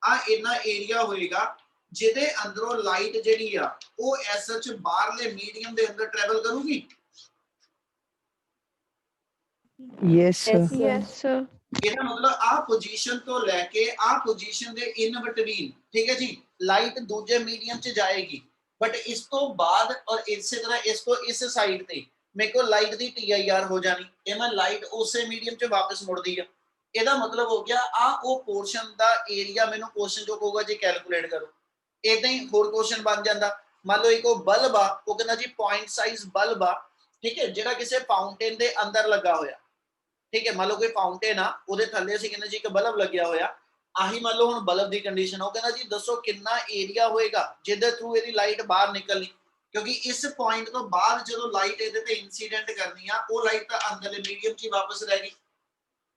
ਆ ਇੰਨਾ ਏਰੀਆ ਹੋਏਗਾ ਜਿਹਦੇ ਅੰਦਰੋਂ ਲਾਈਟ ਜਿਹੜੀ ਆ ਉਹ ਐਸ ਸੱਚ ਬਾਹਰਲੇ ਮੀਡੀਅਮ ਦੇ ਅੰਦਰ ਟਰੈਵਲ ਕਰੂਗੀ। Yes, sir. Yes, sir. ਇਹਦਾ ਮਤਲਬ ਆ ਪੋਜੀਸ਼ਨ ਤੋਂ ਲੈ ਕੇ ਆ ਪੋਜੀਸ਼ਨ ਦੇ ਇਨ ਬਿਟਵੀਨ, ਠੀਕ ਹੈ ਜੀ, ਲਾਈਟ ਦੂਜੇ ਮੀਡੀਅਮ ਚ ਜਾਏਗੀ, ਬਟ ਇਸ ਤੋਂ ਬਾਅਦ ਔਰ ਇਸੇ ਤਰ੍ਹਾਂ ਇਸ ਤੋਂ ਇਸ ਸਾਈਡ ਤੇ ਮੇਰੇ ਕੋਲ ਲਾਈਟ ਦੀ TIR ਹੋ ਜਾਣੀ, ਇਹ ਮੈਂ ਲਾਈਟ ਉਸੇ ਮੀਡੀਅਮ ਚ ਵਾਪਸ ਮੁੜਦੀ ਆ। ਇਹਦਾ ਮਤਲਬ ਹੋ ਗਿਆ ਆ ਉਹ ਪੋਰਸ਼ਨ ਦਾ ਏਰੀਆ ਮੈਨੂੰ ਕੁਐਸਚਨ ਜੋ ਕਹੂਗਾ ਜੀ ਕੈਲਕੂਲੇਟ ਕਰੋ। ਇਦਾਂ ਹੀ ਹੋਰ ਕੁਐਸਚਨ ਬਣ ਜਾਂਦਾ, ਮੰਨ ਲਓ ਇੱਕ ਉਹ ਬਲਬ ਆ, ਉਹ ਕਹਿੰਦਾ ਜੀ ਪੁਆਇੰਟ ਸਾਈਜ਼ ਬਲਬ ਆ, ਠੀਕ ਹੈ, ਜਿਹੜਾ ਕਿਸੇ ਫਾਊਂਟੇਨ ਦੇ ਅੰਦਰ ਲੱਗਾ ਹੋਇਆ, ਠੀਕ ਹੈ, ਮੰਨ ਲਓ ਕੋਈ ਫਾਊਂਟੇਨ ਆ ਉਹਦੇ ਥੱਲੇ ਅਸੀਂ ਕਹਿੰਦੇ ਜੀ ਇੱਕ ਬਲਬ ਲੱਗਿਆ ਹੋਇਆ, ਆਹੀ ਮੰਨ ਲਓ ਹੁਣ ਬਲਬ ਦੀ ਕੰਡੀਸ਼ਨ, ਉਹ ਕਹਿੰਦਾ ਜੀ ਦੱਸੋ ਕਿੰਨਾ ਏਰੀਆ ਹੋਏਗਾ ਜਿਹਦੇ ਥਰੂ ਇਹਦੀ ਲਾਈਟ ਬਾਹਰ ਨਿਕਲਣੀ, ਕਿਉਂਕਿ ਇਸ ਪੁਆਇੰਟ ਤੋਂ ਬਾਅਦ ਜਦੋਂ ਲਾਈਟ ਇਹਦੇ ਤੇ ਇਨਸੀਡੈਂਟ ਕਰਨੀ ਆ ਉਹ ਲਾਈਟ ਤਾਂ ਅੰਦਰਲੇ ਮੀਡੀਅਮ 'ਚ ਹੀ ਵਾਪਸ ਰਹਿ ਗਈ।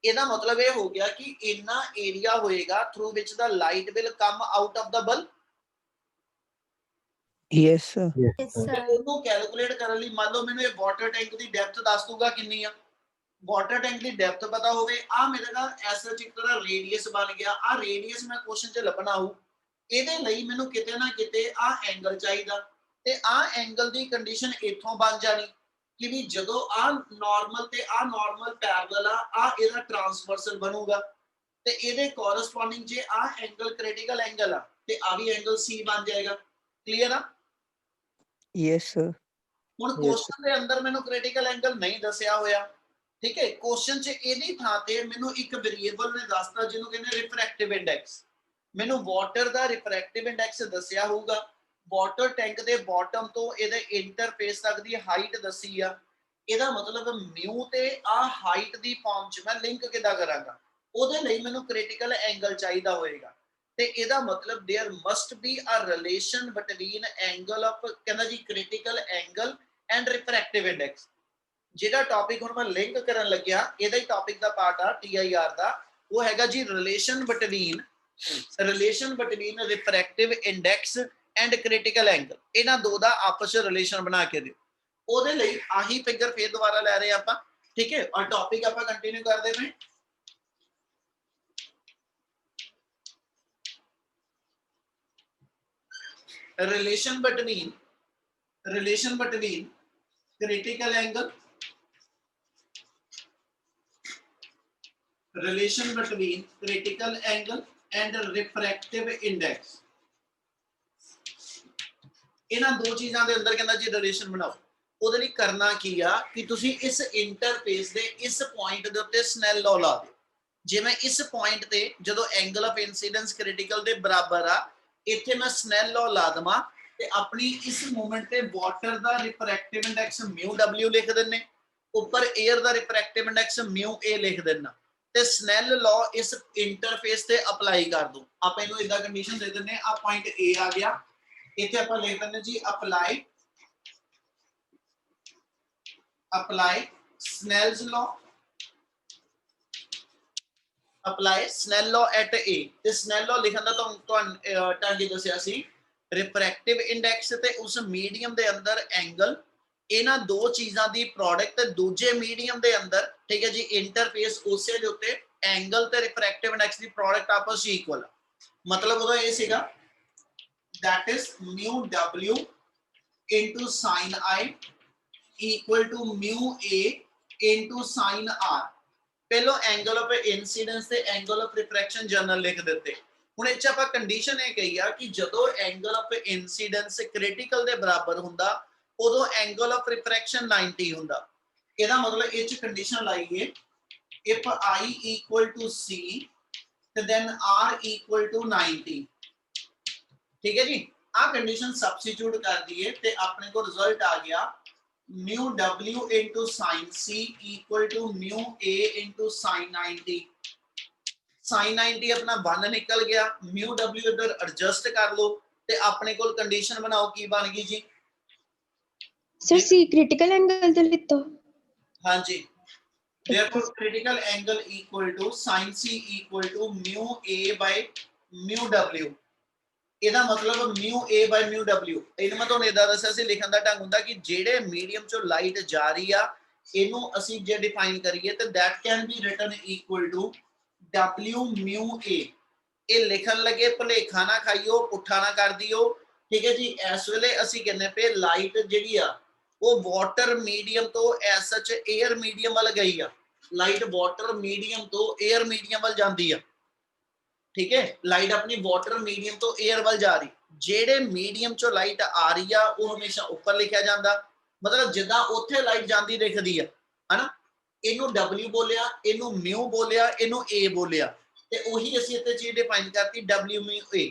ਇਹਦਾ ਮਤਲਬ ਇਹ ਹੋ ਗਿਆ ਕਿ ਇੰਨਾ ਏਰੀਆ ਹੋਏਗਾ ਥਰੂ ਵਿਚ ਦਾ light will come out of the bulb. Yes, sir. Yes, sir. ਉਹਨੂੰ ਕੈਲਕੂਲੇਟ ਕਰਨ ਲਈ ਮੰਨ ਲਓ ਮੈਨੂੰ ਇਹ ਵਾਟਰ ਟੈਂਕ ਦੀ ਡੈਪਥ ਦੱਸ ਦੂਗਾ ਕਿੰਨੀ ਆ, ਵਾਟਰ ਟੈਂਕ ਦੀ ਡੈਪਥ ਪਤਾ ਹੋਵੇ, ਆ ਮੇਰੇ ਦਾ ਐਸ ਇੱਕ ਤਰ੍ਹਾਂ ਰੇਡੀਅਸ ਬਣ ਗਿਆ, ਆ ਰੇਡੀਅਸ ਮੈਂ ਕੁਐਸਚਨ 'ਚ ਲੱਭਣਾ ਹੋ, ਇਹਦੇ ਲਈ ਮੈਨੂੰ ਕਿਤੇ ਨਾ ਕਿਤੇ ਆ ਐਂਗਲ ਚਾਹੀਦਾ, ਤੇ ਆ ਐਂਗਲ ਦੀ ਕੰਡੀਸ਼ਨ ਇੱਥੋਂ ਬਣ ਜਾਣੀ ਕਿ ਵੀ ਜਦੋਂ ਆ ਨਾਰਮਲ ਤੇ ਆ ਨਾਰਮਲ ਪੈਰਲਲ ਆ ਇਹਦਾ ਟ੍ਰਾਂਸਵਰਸਲ ਬਣੂਗਾ, ਤੇ ਇਹਦੇ ਕੋਰਸਪੋਂਡਿੰਗ ਜੇ ਆ ਐਂਗਲ ਕ੍ਰਿਟੀਕਲ ਐਂਗਲ ਆ ਤੇ ਆ ਵੀ ਐਂਗਲ C ਬਣ ਜਾਏਗਾ। ਕਲੀਅਰ ਆ? Yes, sir. ਹੁਣ ਕੁਐਸਚਨ ਦੇ ਅੰਦਰ ਮੈਨੂੰ ਕ੍ਰਿਟੀਕਲ ਐਂਗਲ ਨਹੀਂ ਦੱਸਿਆ ਹੋਇਆ, ਠੀਕ ਹੈ, ਕੁਐਸਚਨ 'ਚ ਇਹਦੀ ਥਾਂ ਤੇ ਮੈਨੂੰ ਇੱਕ ਵੇਰੀਏਬਲ ਨੇ ਦੱਸਤਾ ਜਿਹਨੂੰ ਕਹਿੰਦੇ ਰਿਫਰੈਕਟਿਵ ਇੰਡੈਕਸ, ਮੈਨੂੰ ਵਾਟਰ ਦਾ ਰਿਫਰੈਕਟਿਵ ਇੰਡੈਕਸ ਦੱਸਿਆ ਹੋਊਗਾ, ਵਾਟਰ ਟੈਂਕ ਦੇ ਬਾਟਮ ਤੋਂ ਇਹਦੇ ਇੰਟਰਫੇਸ ਤੱਕ ਦੀ ਹਾਈਟ ਦੱਸੀ ਆ, ਇਹਦਾ ਮਤਲਬ ਮਿਊ ਤੇ ਆ ਹਾਈਟ ਦੀ ਫਾਰਮ 'ਚ ਮੈਂ ਲਿੰਕ ਕਿੱਦਾਂ ਕਰਾਂਗਾ, ਉਹਦੇ ਲਈ ਮੈਨੂੰ ਕ੍ਰਿਟੀਕਲ ਐਂਗਲ ਚਾਹੀਦਾ ਹੋਏਗਾ, ਤੇ ਇਹਦਾ ਮਤਲਬ there must be a relation between angle of ਕਹਿੰਦਾ ਜੀ critical angle and refractive index. ਜਿਹੜਾ ਟੌਪਿਕ ਹੁਣ ਮੈਂ ਲਿੰਕ ਕਰਨ ਲੱਗਿਆ ਇਹਦਾ ਹੀ ਟੌਪਿਕ ਦਾ ਪਾਰਟ ਆ TIR ਦਾ, ਉਹ ਹੈਗਾ ਜੀ relation between refractive index and critical angle. ਇਹਨਾਂ ਦੋ ਦਾ ਆਪਸ ਵਿੱਚ ਰਿਲੇਸ਼ਨ ਬਣਾ ਕੇ ਦਿਓ। ਉਹਦੇ ਲਈ ਆਹੀ ਫਿਗਰ ਫੇਰ ਦੁਬਾਰਾ ਲੈ ਰਹੇ ਆਪਾਂ, ਠੀਕ ਹੈ, ਔਰ ਟੌਪਿਕ ਆਪਾਂ ਕੰਟੀਨਿਊ ਕਰਦੇ ਪਏ। relation between critical angle, relation between critical angle and refractive index। ਇਹਨਾਂ ਦੋ ਚੀਜ਼ਾਂ ਦੇ ਅੰਦਰ ਕਹਿੰਦਾ ਜੀ ਰਿਲੇਸ਼ਨ ਬਣਾਓ। ਉਹਦੇ ਲਈ ਕਰਨਾ ਕੀ ਆ ਕਿ ਤੁਸੀਂ ਇਸ ਇੰਟਰਫੇਸ ਦੇ ਇਸ ਪੁਆਇੰਟ ਦੇ ਉੱਤੇ ਸਨੈਲ ਲਾਅ ਲਾ ਦਿਓ। ਜਿਵੇਂ ਇਸ ਪੁਆਇੰਟ ਤੇ ਜਦੋਂ ਐਂਗਲ ਆਫ ਇਨਸੀਡੈਂਸ ਕ੍ਰਿਟੀਕਲ ਦੇ ਬਰਾਬਰ ਆ, ਇੱਥੇ ਮੈਂ ਸਨੈਲ ਲਾਅ ਲਾ ਦਵਾਂ ਤੇ ਆਪਣੀ ਇਸ ਮੂਮੈਂਟ ਤੇ ਵਾਟਰ ਦਾ ਰਿਫਰੈਕਟਿਵ ਇੰਡੈਕਸ μw ਲਿਖ ਦਿੰਨੇ, ਉੱਪਰ 에ਅਰ ਦਾ ਰਿਫਰੈਕਟਿਵ ਇੰਡੈਕਸ μa ਲਿਖ ਦੇਣਾ ਤੇ ਸਨੈਲ ਲਾਅ ਇਸ ਇੰਟਰਫੇਸ ਤੇ ਅਪਲਾਈ ਕਰ ਦੋ। ਆਪਾਂ ਇਹਨੂੰ ਇਦਾਂ ਕੰਡੀਸ਼ਨ ਦੇ ਦਿੰਨੇ, ਆ ਪੁਆਇੰਟ A ਆ ਗਿਆ, ਇੱਥੇ ਆਪਾਂ ਲਿਖ ਦਿੰਨੇ ਜੀ apply Snell's law at A। ਤੇ Snell law ਲਿਖਣ ਦਾ ਤੁਹਾਨੂੰ ਟਾਂਗੇ ਦੱਸਿਆ ਸੀ, ਰਿਫਰੈਕਟਿਵ ਇੰਡੈਕਸ ਤੇ ਉਸ ਮੀਡੀਅਮ ਦੇ ਅੰਦਰ ਐਂਗਲ, ਇਹਨਾਂ ਦੋ ਚੀਜ਼ਾਂ ਦੀ ਪ੍ਰੋਡਕਟ ਦੂਜੇ ਮੀਡੀਅਮ ਦੇ ਅੰਦਰ, ਠੀਕ ਹੈ ਜੀ, ਇੰਟਰਫੇਸ ਉਸੇ ਦੇ ਉੱਤੇ ਐਂਗਲ ਤੇ ਰਿਫਰੈਕਟਿਵ ਇੰਡੈਕਸ ਦੀ ਪ੍ਰੋਡਕਟ ਆਪਸ ਵਿੱਚ ਇਕੁਅਲ। ਮਤਲਬ ਉਹਦਾ ਇਹ ਸੀਗਾ that is μw into sin I equal to μa into sin R। ਪਹਿਲੋ ਐਂਗਲ ਆਫ ਇਨਸੀਡੈਂਸ ਤੇ ਐਂਗਲ ਆਫ ਰਿਫਰੈਕਸ਼ਨ ਜਨਰਲ ਲਿਖ ਦਿੱਤੇ। ਹੁਣ ਇਹ ਚ ਆਪਾਂ ਕੰਡੀਸ਼ਨ ਇਹ ਕਹੀ ਆ ਕਿ ਜਦੋਂ ਐਂਗਲ ਆਫ ਇਨਸੀਡੈਂਸ ਕ੍ਰਿਟੀਕਲ ਦੇ ਬਰਾਬਰ ਹੁੰਦਾ ਉਦੋਂ ਐਂਗਲ ਆਫ ਰਿਫਰੈਕਸ਼ਨ 90 ਹੁੰਦਾ। ਇਹਦਾ ਮਤਲਬ ਇਹ ਚ ਕੰਡੀਸ਼ਨ ਲਾਈਏ if I equal to C ਤੇ then R equal to 90। ਠੀਕ ਹੈ ਜੀ, ਆ ਕੰਡੀਸ਼ਨ ਸਬਸਟੀਟਿਊਟ ਕਰ ਦਈਏ ਤੇ ਆਪਣੇ ਕੋਲ ਰਿਜ਼ਲਟ ਆ ਗਿਆ μw into sin C equal to μa into sin 90। sin 90 ਆਪਣਾ 1 ਨਿਕਲ ਗਿਆ, μw ਇਧਰ ਐਡਜਸਟ ਕਰ ਲਓ ਤੇ ਆਪਣੇ ਕੋਲ ਕੰਡੀਸ਼ਨ ਬਣਾਓ ਕੀ ਬਣ ਗਈ ਜੀ। Sir, C critical angle ਤੇ ਲਿਖੋ। ਹਾਂਜੀ, therefore critical angle equal to sin C equal to μa by μw। ਇਹਦਾ ਮਤਲਬ μa by μw। ਇਹਨੂੰ ਮੈਂ ਤੁਹਾਨੂੰ ਇਦਾਂ ਦੱਸਿਆ ਸੀ, ਲਿਖਣ ਦਾ ਢੰਗ ਹੁੰਦਾ ਕਿ ਜਿਹੜੇ ਮੀਡੀਅਮ ਚੋਂ ਲਾਈਟ ਜਾ ਰਹੀ ਆ ਇਹਨੂੰ ਅਸੀਂ ਜੇ ਡਿਫਾਈਨ ਕਰੀਏ ਤੇ that can be written equal to w μa। ਇਹ ਲਿਖਣ ਲੱਗੇ ਭੁਲੇਖਾ ਨਾ ਖਾਈਓ, ਪੁੱਠਾ ਨਾ ਕਰ ਦਿਓ, ਠੀਕ ਹੈ ਜੀ। ਇਸ ਵੇਲੇ ਅਸੀਂ ਕਹਿੰਦੇ ਪਏ ਲਾਈਟ ਜਿਹੜੀ ਆ ਉਹ ਵਾਟਰ ਮੀਡੀਅਮ ਤੋਂ ਐਸ ਸੱਚ 에ਅਰ ਮੀਡੀਅਮ ਵੱਲ ਗਈ ਆ। ਲਾਈਟ ਵਾਟਰ ਮੀਡੀਅਮ ਤੋਂ 에ਅਰ ਮੀਡੀਅਮ ਵੱਲ ਜਾਂਦੀ ਆ, ਠੀਕ ਹੈ। ਲਾਈਟ ਆਪਣੀ ਵਾਟਰ ਮੀਡੀਅਮ ਤੋਂ 에ਅਰ ਵੱਲ ਜਾ ਰਹੀ, ਜਿਹੜੇ ਮੀਡੀਅਮ ਚੋਂ ਲਾਈਟ ਆ ਰਹੀ ਆ ਉਹ ਹਮੇਸ਼ਾ ਉੱਪਰ ਲਿਖਿਆ ਜਾਂਦਾ। ਮਤਲਬ ਜਿੱਦਾਂ ਉੱਥੇ ਲਾਈਟ ਜਾਂਦੀ ਦਿਖਦੀ ਆ ਹਨਾ, ਇਹਨੂੰ W ਬੋਲਿਆ, ਇਹਨੂੰ μ ਬੋਲਿਆ, ਇਹਨੂੰ A ਬੋਲਿਆ ਤੇ ਉਹੀ ਅਸੀਂ ਇੱਥੇ ਚੀਜ਼ ਡਿਫਾਈਨ ਕਰਤੀ W μ A।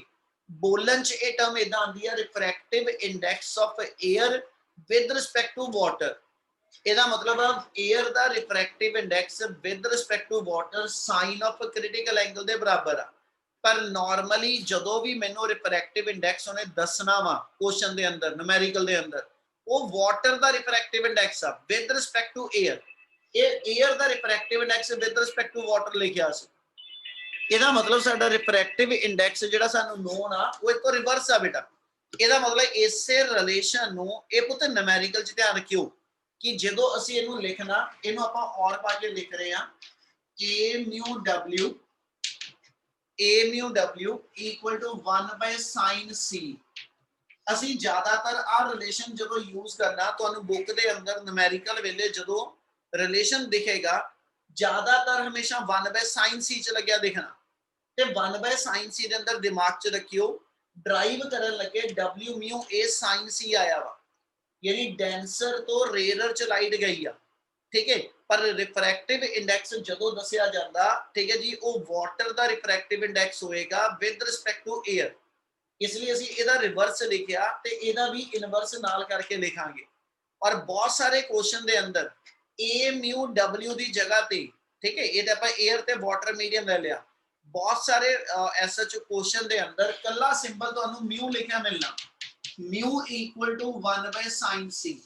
ਬੋਲਣ ਚ ਇਹ ਟਰਮ ਇਦਾਂ ਆਉਂਦੀ ਆ refractive index of air with respect to water. ਇਹਦਾ ਮਤਲਬ 에ਅਰ ਦਾ refractive index with respect to water sine of critical angle ਦੇ ਬਰਾਬਰ ਆ। ਪਰ ਨਾਰਮਲੀ ਜਦੋਂ ਵੀ ਮੈਨੂੰ ਰਿਫਰੈਕਟਿਵ ਇੰਡੈਕਸ ਉਹਨੇ ਦੱਸਣਾ ਵਾ ਕੁਐਸਚਨ ਦੇ ਅੰਦਰ, ਨੂਮੈਰੀਕਲ ਦੇ ਅੰਦਰ, ਉਹ ਵਾਟਰ ਦਾ ਰਿਫਰੈਕਟਿਵ ਇੰਡੈਕਸ ਆ ਵਿਦ ਰਿਸਪੈਕਟ ਟੂ 에ਅਰ। ਇਹ 에ਅਰ ਦਾ refractive index with respect to water ਲਿਖਿਆ ਸੀ। ਇਹਦਾ ਮਤਲਬ ਸਾਡਾ ਰਿਫਰੈਕਟਿਵ ਇੰਡੈਕਸ ਜਿਹੜਾ ਸਾਨੂੰ ਨੋਨ ਆ ਉਹ ਇੱਕੋ ਰਿਵਰਸ ਆ ਬੇਟਾ। ਇਹਦਾ ਮਤਲਬ ਇਸੇ ਰਿਲੇਸ਼ਨ ਨੂੰ ਇਹ ਪੁੱਤ ਨੂਮੈਰੀਕਲ ਚ ਧਿਆਨ ਰੱਖਿਓ ਕਿ ਜਦੋਂ ਅਸੀਂ ਇਹਨੂੰ ਲਿਖਣਾ, ਇਹਨੂੰ ਆਪਾਂ ਔਰ ਪਾ ਕੇ ਲਿਖ ਰਹੇ ਆ a μw equal to 1 by sin C। ਅਸੀਂ ਜ਼ਿਆਦਾਤਰ ਆ ਰਿਲੇਸ਼ਨ ਜਦੋਂ ਯੂਜ਼ ਕਰਨਾ, ਤੁਹਾਨੂੰ ਬੁੱਕ ਦੇ ਅੰਦਰ ਨੂਮੈਰੀਕਲ ਵੇਲੇ ਜਦੋਂ ਰਿਲੇਸ਼ਨ ਦਿਖੇਗਾ ਜ਼ਿਆਦਾਤਰ ਹਮੇਸ਼ਾ 1 by sin C ਚ ਲੱਗਿਆ ਦਿਖਣਾ ਤੇ 1 by sin C ਦੇ ਅੰਦਰ ਦਿਮਾਗ ਚ ਰੱਖਿਓ ਡਰਾਈਵ ਕਰਨ ਲੱਗੇ W μ A sin C ਆਇਆ ਵਾ, ਯਾਨੀ ਡੈਂਸਰ ਤੋਂ ਰੇਅਰਰ ਚ ਲਾਈਟ ਗਈ ਆ, ਠੀਕ ਹੈ। ਪਰ ਰਿਫਰੈਕਟਿਵ ਇੰਡੈਕਸ ਜਦੋਂ ਦੱਸਿਆ ਜਾਂਦਾ, ਠੀਕ ਹੈ ਜੀ, ਉਹ ਵਾਟਰ ਦਾ ਰਿਫਰੈਕਟਿਵ ਇੰਡੈਕਸ ਹੋਏਗਾ ਵਿਦ ਰਿਸਪੈਕਟ ਟੂ 에ਅਰ। ਇਸ ਲਈ ਅਸੀਂ ਇਹਦਾ ਰਿਵਰਸ ਲਿਖਿਆ ਤੇ ਇਹਦਾ ਵੀ ਇਨਵਰਸ ਨਾਲ ਕਰਕੇ ਲਿਖਾਂਗੇ। ਔਰ ਬਹੁਤ ਸਾਰੇ ਕੁਐਸਚਨ ਦੇ ਅੰਦਰ a μ w ਦੀ ਜਗ੍ਹਾ ਤੇ, ਠੀਕ ਹੈ, ਇਹ ਤਾਂ ਆਪਾਂ 에ਅਰ ਤੇ ਵਾਟਰ ਮੀਡੀਅਮ ਲੈ ਲਿਆ। ਬਹੁਤ ਸਾਰੇ ਐਸਐਚ ਕੁਐਸਚਨ ਦੇ ਅੰਦਰ ਕੱਲਾ ਸਿੰਬਲ ਤੁਹਾਨੂੰ μ ਲਿਖਿਆ ਮਿਲਣਾ, μ equal to 1 by sin C।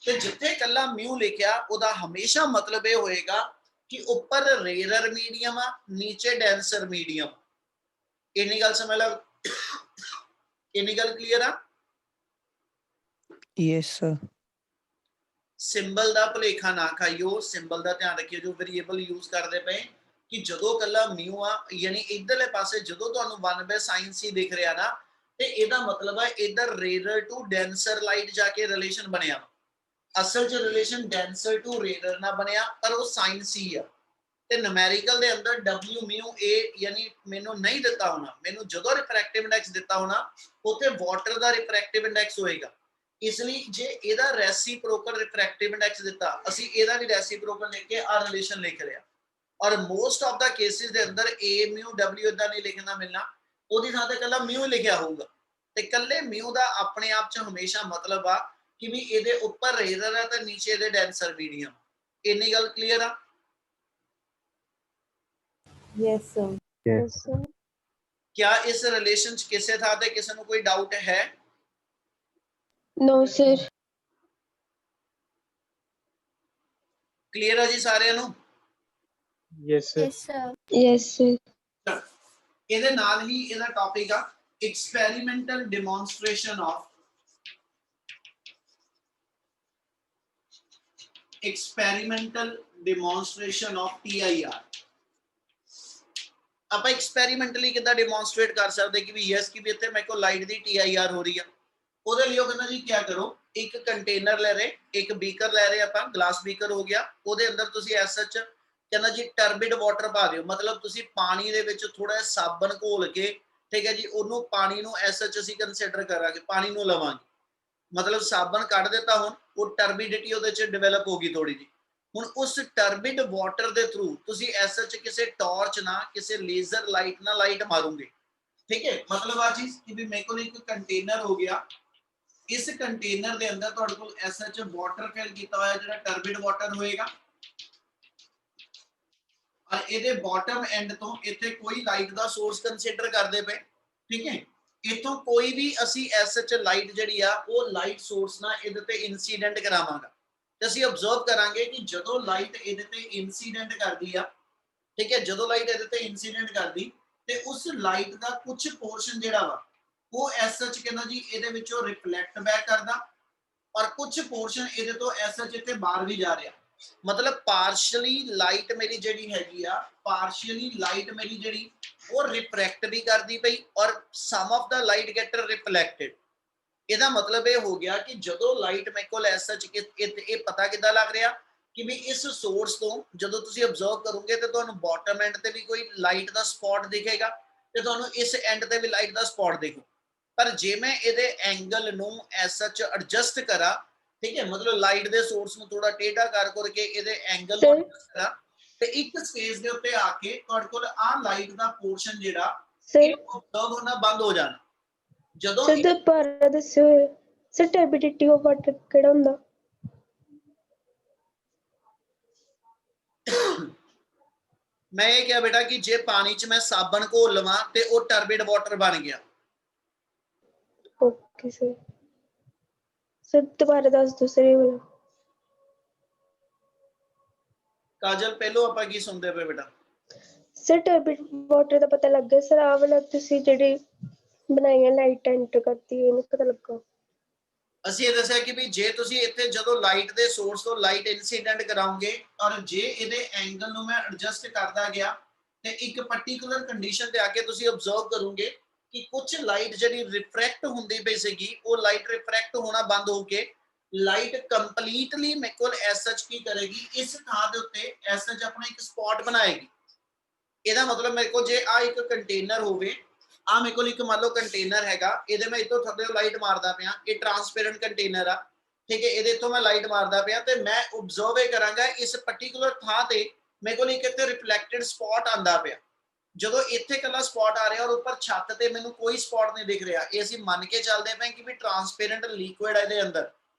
ਤੇ ਜਿੱਥੇ ਕੱਲਾ ਮਿਊ ਲਿਖਿਆ ਉਹਦਾ ਹਮੇਸ਼ਾ ਮਤਲਬ ਇਹ ਹੋਏਗਾ ਕਿ ਉੱਪਰ ਰੇਅਰਰ ਮੀਡੀਅਮ ਆ, ਨੀਚੇ ਡੈਂਸਰ ਮੀਡੀਅਮ। ਇੰਨੀ ਗੱਲ ਸਮਝ ਲਓ, ਇੰਨੀ ਗੱਲ ਕਲੀਅਰ ਆ। Yes, sir. ਸਿੰਬਲ ਦਾ ਭੁਲੇਖਾ ਨਾ ਖਾਈਓ, ਸਿੰਬਲ ਦਾ ਧਿਆਨ ਰੱਖਿਓ ਜੋ ਵੇਰੀਏਬਲ ਯੂਜ਼ ਕਰਦੇ ਪਏ, ਕਿ ਜਦੋਂ ਕੱਲਾ ਮਿਊ ਆ ਯਾਨੀ ਇਧਰਲੇ ਪਾਸੇ ਜਦੋਂ ਤੁਹਾਨੂੰ 1/sin c ਦਿਖ ਰਿਹਾ ਨਾ, ਤੇ ਇਹਦਾ ਮਤਲਬ ਹੈ ਇਧਰ ਰੇਅਰਰ ਟੂ ਡੈਂਸਰ ਲਾਈਟ ਜਾ ਕੇ ਰਿਲੇਸ਼ਨ ਬਣਿਆ। ਅਸਲ 'ਚ ਰਿਲੇਸ਼ਨ ਡੈਂਸਰ ਟੂ ਰੇਅਰਰ ਨਾ ਬਣਿਆ, ਪਰ ਉਹ sin c ਆ। ਤੇ ਨੂਮੈਰੀਕਲ ਦੇ ਅੰਦਰ w mu a ਯਾਨੀ ਮੈਨੂੰ ਨਹੀਂ ਦਿੱਤਾ ਹੋਣਾ, ਮੈਨੂੰ ਜਦੋਂ ਰਿਫਰੈਕਟਿਵ ਇੰਡੈਕਸ ਦਿੱਤਾ ਹੋਣਾ ਉੱਥੇ ਵਾਟਰ ਦਾ ਰਿਫਰੈਕਟਿਵ ਇੰਡੈਕਸ ਹੋਏਗਾ। ਇਸ ਲਈ ਜੇ ਇਹਦਾ ਰੈਸੀਪ੍ਰੋਕਲ ਰਿਫਰੈਕਟਿਵ ਇੰਡੈਕਸ ਦਿੱਤਾ, ਅਸੀਂ ਇਹਦਾ ਵੀ ਰੈਸੀਪ੍ਰੋਕਲ ਲਿਖ ਕੇ ਆ ਰਿਲੇਸ਼ਨ ਲਿਖ ਲਿਆ। ਔਰ ਮੋਸਟ ਆਫ ਦਾ ਕੇਸਿਸ ਦੇ ਅੰਦਰ a mu w ਇਦਾਂ ਨਹੀਂ ਲਿਖਣਾ ਮਿਲਣਾ, ਉਹਦੀ ਥਾਂ ਤੇ ਕੱਲਾ ਮਿਊ ਲਿਖਿਆ ਹੋਊਗਾ। ਤੇ ਕੱਲੇ ਮਿਊ ਦਾ ਆਪਣੇ ਆਪ 'ਚ ਹਮੇਸ਼ਾ ਮਤਲਬ ਆ ਕਿ ਵੀ ਇਹਦੇ ਉੱਪਰ ਰੇਅਰਰ ਹੈ ਤੇ ਨੀਚੇ ਇਹਦੇ ਡੈਂਸਰ ਮੀਡੀਅਮ। ਇੰਨੀ ਗੱਲ ਕਲੀਅਰ ਆ? Yes, sir. Yes, sir. क्या इस रिलेशन च किसे था ते किसे नु कोई डाउट है? No, sir. क्लियर है जी सारे नु? Yes, sir. sir. Yes, sir. ਇਹਦੇ ਨਾਲ ਹੀ ਇਹਦਾ ਟੌਪਿਕ ਆ ਐਕਸਪੈਰੀਮੈਂਟਲ ਡੈਮੋਨਸਟ੍ਰੇਸ਼ਨ ਆਫ TIR। ਆਪਾਂ ਐਕਸਪੈਰੀਮੈਂਟਲੀ ਕਿਦਾਂ ਡੈਮੋਨਸਟ੍ਰੇਟ ਕਰ ਸਕਦੇ ਕਿ ਵੀ ਯੈਸ ਕਿ ਵੀ ਇੱਥੇ ਮੇਰੇ ਕੋਲ ਲਾਈਟ ਦੀ TIR ਹੋ ਰਹੀ ਆ। ਉਹਦੇ ਲਈ ਉਹ ਕਹਿੰਦਾ ਜੀ ਕੀ ਕਰੋ, ਇੱਕ ਕੰਟੇਨਰ ਲੈ ਰਹੇ, ਇੱਕ ਬੀਕਰ ਲੈ ਰਹੇ, ਆਪਾਂ ਗਲਾਸ ਬੀਕਰ ਹੋ ਗਿਆ, ਉਹਦੇ ਅੰਦਰ ਤੁਸੀਂ ਐਸ ਸੱਚ ਕਹਿੰਦਾ ਜੀ ਟਰਬਿਡ ਵਾਟਰ ਪਾ ਦਿਓ। ਮਤਲਬ ਤੁਸੀਂ ਪਾਣੀ ਦੇ ਵਿੱਚ ਥੋੜਾ ਜਿਹਾ ਸਾਬਣ ਘੋਲ ਕੇ, ਠੀਕ ਹੈ ਜੀ, ਉਹਨੂੰ ਪਾਣੀ ਨੂੰ ਐਸ ਸੱਚ ਅਸੀਂ ਕੰਸੀਡਰ ਕਰਾਂਗੇ, ਪਾਣੀ ਨੂੰ ਲਵਾਂਗੇ। ਮਤਲਬ ਸਾਬਣ ਕੱਢ ਦਿੱਤਾ, ਹੁਣ ਉਹ ਟਰਬਿਡਿਟੀ ਉਹਦੇ 'ਚ ਡਿਵੈਲਪ ਹੋ ਗਈ ਥੋੜੀ ਜੀ। ਹੁਣ ਉਸ ਟਰਬਿਡ ਵਾਟਰ ਦੇ ਥਰੂ ਤੁਸੀਂ ਐਸ ਸੱਚ ਕਿਸੇ ਟਾਰਚ ਨਾਲ, ਕਿਸੇ ਲੇਜ਼ਰ ਲਾਈਟ ਨਾਲ ਲਾਈਟ ਮਾਰੋਗੇ, ਠੀਕ ਹੈ। ਮਤਲਬ ਆ ਚੀਜ਼ ਕਿ ਵੀ ਮੇਰੇ ਕੋਲ ਇੱਕ ਕੰਟੇਨਰ ਹੋ ਗਿਆ, ਇਸ ਕੰਟੇਨਰ ਦੇ ਅੰਦਰ ਤੁਹਾਡੇ ਕੋਲ ਐਸ ਸੱਚ ਵਾਟਰ ਫਿਲ ਕੀਤਾ ਹੋਇਆ ਜਿਹੜਾ ਟਰਬਿਡ ਵਾਟਰ ਹੋਏਗਾ, ਔਰ ਇਹਦੇ ਬਾਟਮ ਐਂਡ ਤੋਂ ਇੱਥੇ ਕੋਈ ਲਾਈਟ ਦਾ ਸੋਰਸ ਕੰਸੀਡਰ ਕਰਦੇ ਪਏ, ਠੀਕ ਹੈ। ਇਥੋਂ ਕੋਈ ਵੀ ਅਸੀਂ ਐਸ ਸੱਚ ਲਾਈਟ ਜਿਹੜੀ ਆ ਉਹ ਲਾਈਟ ਸੋਰਸ ਨਾਲ ਇਹਦੇ ਤੇ ਇਨਸੀਡੈਂਟ ਕਰਾਵਾਂਗਾ, ਤੇ ਅਸੀਂ ਆਬਜ਼ਰਵ ਕਰਾਂਗੇ ਕਿ ਜਦੋਂ ਲਾਈਟ ਇਹਦੇ ਤੇ ਇਨਸੀਡੈਂਟ ਕਰਦੀ ਆ, ਠੀਕ ਹੈ, ਜਦੋਂ ਲਾਈਟ ਇਹਦੇ ਤੇ ਇਨਸੀਡੈਂਟ ਕਰਦੀ ਤੇ ਉਸ ਲਾਈਟ ਦਾ ਕੁਝ ਪੋਰਸ਼ਨ ਜਿਹੜਾ ਵਾ ਉਹ ਐਸ ਸੱਚ ਕਹਿੰਦਾ ਜੀ ਇਹਦੇ ਵਿੱਚੋਂ ਰਿਫਲੈਕਟ ਬੈਕ ਕਰਦਾ, ਔਰ ਕੁਝ ਪੋਰਸ਼ਨ ਇਹਦੇ ਤੋਂ ਐਸ ਸੱਚ ਇੱਥੇ ਬਾਹਰ ਵੀ ਜਾ ਰਿਹਾ। ਮਤਲਬ ਪਾਰਸ਼ਲੀ ਲਾਈਟ ਮੇਰੀ ਜਿਹੜੀ ਹੈਗੀ ਆ, ਪਾਰਸ਼ਲੀ ਲਾਈਟ ਮੇਰੀ ਜਿਹੜੀ ਉਹ ਰਿਫਰੈਕਟ ਵੀ ਕਰਦੀ ਪਈ, ਔਰ some of the light get ਰਿਫਲੈਕਟਡ। ਇਹਦਾ ਮਤਲਬ ਇਹ ਹੋ ਗਿਆ ਕਿ ਜਦੋਂ ਲਾਈਟ ਮੇਰੇ ਕੋਲ ਐਸ ਸੱਚ ਇਹ ਪਤਾ ਕਿੱਦਾਂ ਲੱਗ ਰਿਹਾ ਕਿ ਵੀ ਇਸ ਸੋਰਸ ਤੋਂ ਜਦੋਂ ਤੁਸੀਂ ਆਬਜ਼ਰਵ ਕਰੋਗੇ ਤੇ ਤੁਹਾਨੂੰ ਬਾਟਮ ਐਂਡ ਤੇ ਵੀ ਕੋਈ ਲਾਈਟ ਦਾ ਸਪੌਟ ਦਿਖੇਗਾ ਤੇ ਤੁਹਾਨੂੰ ਇਸ ਐਂਡ ਤੇ ਵੀ ਲਾਈਟ ਦਾ ਸਪੌਟ ਦਿਖੂ। ਪਰ ਜੇ ਮੈਂ ਇਹਦੇ ਐਂਗਲ ਨੂੰ ਐਸ ਸੱਚ ਐਡਜਸਟ ਕਰਾਂ, ਠੀਕ ਹੈ, ਮਤਲਬ ਲਾਈਟ ਦੇ ਸੋਰਸ ਨੂੰ ਥੋੜਾ ਟੇਢਾ ਕਰ ਕਰਕੇ ਇਹਦੇ ਐਂਗਲ ਨੂੰ ਐਡਜਸਟ ਕਰਾਂ, ਤੇ ਇੱਕ ਸਪੇਸ ਦੇ ਉੱਤੇ ਆ ਕੇ ਤੁਹਾਡੇ ਕੋਲ ਆ ਲਾਈਟ ਦਾ ਪੋਰਸ਼ਨ ਜਿਹੜਾ ਇਹ ਆਬਜ਼ਰਵ ਹੋਣਾ ਬੰਦ ਹੋ ਜਾਣਾ। ਜਦੋਂ ਸਰ ਦੁਬਾਰਾ ਦੱਸਿਓ ਸਰ, ਟਰਬਿਡਿਟੀ ਆਫ ਵਾਟਰ ਕਿਹੜਾ ਹੁੰਦਾ? ਮੈਂ ਇਹ ਕਿਹਾ ਬੇਟਾ ਕਿ ਜੇ ਪਾਣੀ 'ਚ ਮੈਂ ਸਾਬਣ ਘੋਲ ਲਵਾਂ ਤੇ ਉਹ ਟਰਬਿਡ ਵਾਟਰ ਬਣ ਗਿਆ। Okay sir. ਸਰ ਦੁਬਾਰਾ ਦੱਸ ਦਿਓ ਸਰ ਇਹ ਵਾਲਾ। ਕਾਜਲ ਪਹਿਲੋਂ ਆਪਾਂ ਕੀ ਸੁਣਦੇ ਪਏ ਬੇਟਾ? ਸਰ ਟਰਬਿਡ ਵਾਟਰ ਦਾ ਪਤਾ ਲੱਗ ਗਿਆ ਸਰ, ਆਹ ਵਾਲਾ ਤੁਸੀਂ ਜਿਹੜੀ ਬਣਾਈ ਹੈ ਲਾਈਟ ਐਂਟਰ ਕਰਤੀ ਹੈ, ਇਹਨੂੰ ਪਤਾ ਲੱਗਾ। ਅਸੀਂ ਇਹ ਦੱਸਿਆ ਕਿ ਵੀ ਜੇ ਤੁਸੀਂ ਇੱਥੇ ਜਦੋਂ ਲਾਈਟ ਦੇ ਸੋਰਸ ਤੋਂ ਲਾਈਟ ਇਨਸੀਡੈਂਟ ਕਰਾਉਂਗੇ, ਔਰ ਜੇ ਇਹਦੇ ਐਂਗਲ ਨੂੰ ਮੈਂ ਐਡਜਸਟ ਕਰਦਾ ਗਿਆ ਤੇ ਇੱਕ ਪਾਰਟਿਕੂਲਰ ਕੰਡੀਸ਼ਨ ਤੇ ਆ ਕੇ ਤੁਸੀਂ ਆਬਜ਼ਰਵ ਕਰੋਗੇ ਕਿ ਕੁਝ ਲਾਈਟ ਜਿਹੜੀ ਰਿਫਰੈਕਟ ਹੁੰਦੀ ਪਈ ਸੀਗੀ, ਉਹ ਲਾਈਟ ਰਿਫਰੈਕਟ ਹੋਣਾ ਬੰਦ ਹੋ ਕੇ ਲਾਈਟ ਕੰਪਲੀਟਲੀ ਮੇਰੇ ਕੋਲ ਐਸ ਸੱਚ ਕੀ ਕਰੇਗੀ, ਇਸ ਥਾਂ ਦੇ ਉੱਤੇ ਐਸ ਸੱਚ ਆਪਣਾ ਇੱਕ ਸਪੌਟ ਬਣਾਏਗੀ। ਇਹਦਾ ਮਤਲਬ ਮੇਰੇ ਕੋਲ ਜੇ ਆ ਇੱਕ ਕੰਟੇਨਰ ਹੋਵੇ, ਆ ਮੇਰੇ ਕੋਲ ਇੱਕ ਮੰਨ ਲਓ ਕੰਟੇਨਰ ਹੈਗਾ, ਇਹਦੇ ਮੈਂ ਇਤੋਂ ਥੱਲੇ ਲਾਈਟ ਮਾਰਦਾ ਪਿਆ, ਇਹ ਟ੍ਰਾਂਸਪੇਰੈਂਟ ਕੰਟੇਨਰ ਆ, ਠੀਕ ਹੈ, ਇਹਦੇ ਇਤੋਂ ਮੈਂ ਲਾਈਟ ਮਾਰਦਾ ਪਿਆ ਤੇ ਮੈਂ ਆਬਜ਼ਰਵ ਇਹ ਕਰਾਂਗਾ ਇਸ ਪਾਰਟਿਕੂਲਰ ਥਾਂ ਤੇ ਮੇਰੇ ਕੋਲ ਇੱਕ ਇੱਥੇ ਰਿਫਲੈਕਟਡ ਸਪੌਟ ਆਂਦਾ ਪਿਆ। ਜਦੋਂ ਇੱਥੇ ਕੱਲਾ ਸਪੌਟ ਆ ਰਿਹਾ ਔਰ ਉੱਪਰ ਛੱਤ ਤੇ ਮੈਨੂੰ ਕੋਈ ਸਪੌਟ ਨਹੀਂ ਦਿਖ ਰਿਹਾ, ਇਹ ਅਸੀਂ ਮੰਨ ਕੇ ਚੱਲਦੇ ਪਏ ਕਿ ਵੀ ਟ੍ਰਾਂਸਪੇਰੈਂਟ ਲਿਕੁਇਡ ਹੈ ਇਹਦੇ ਅੰਦਰ,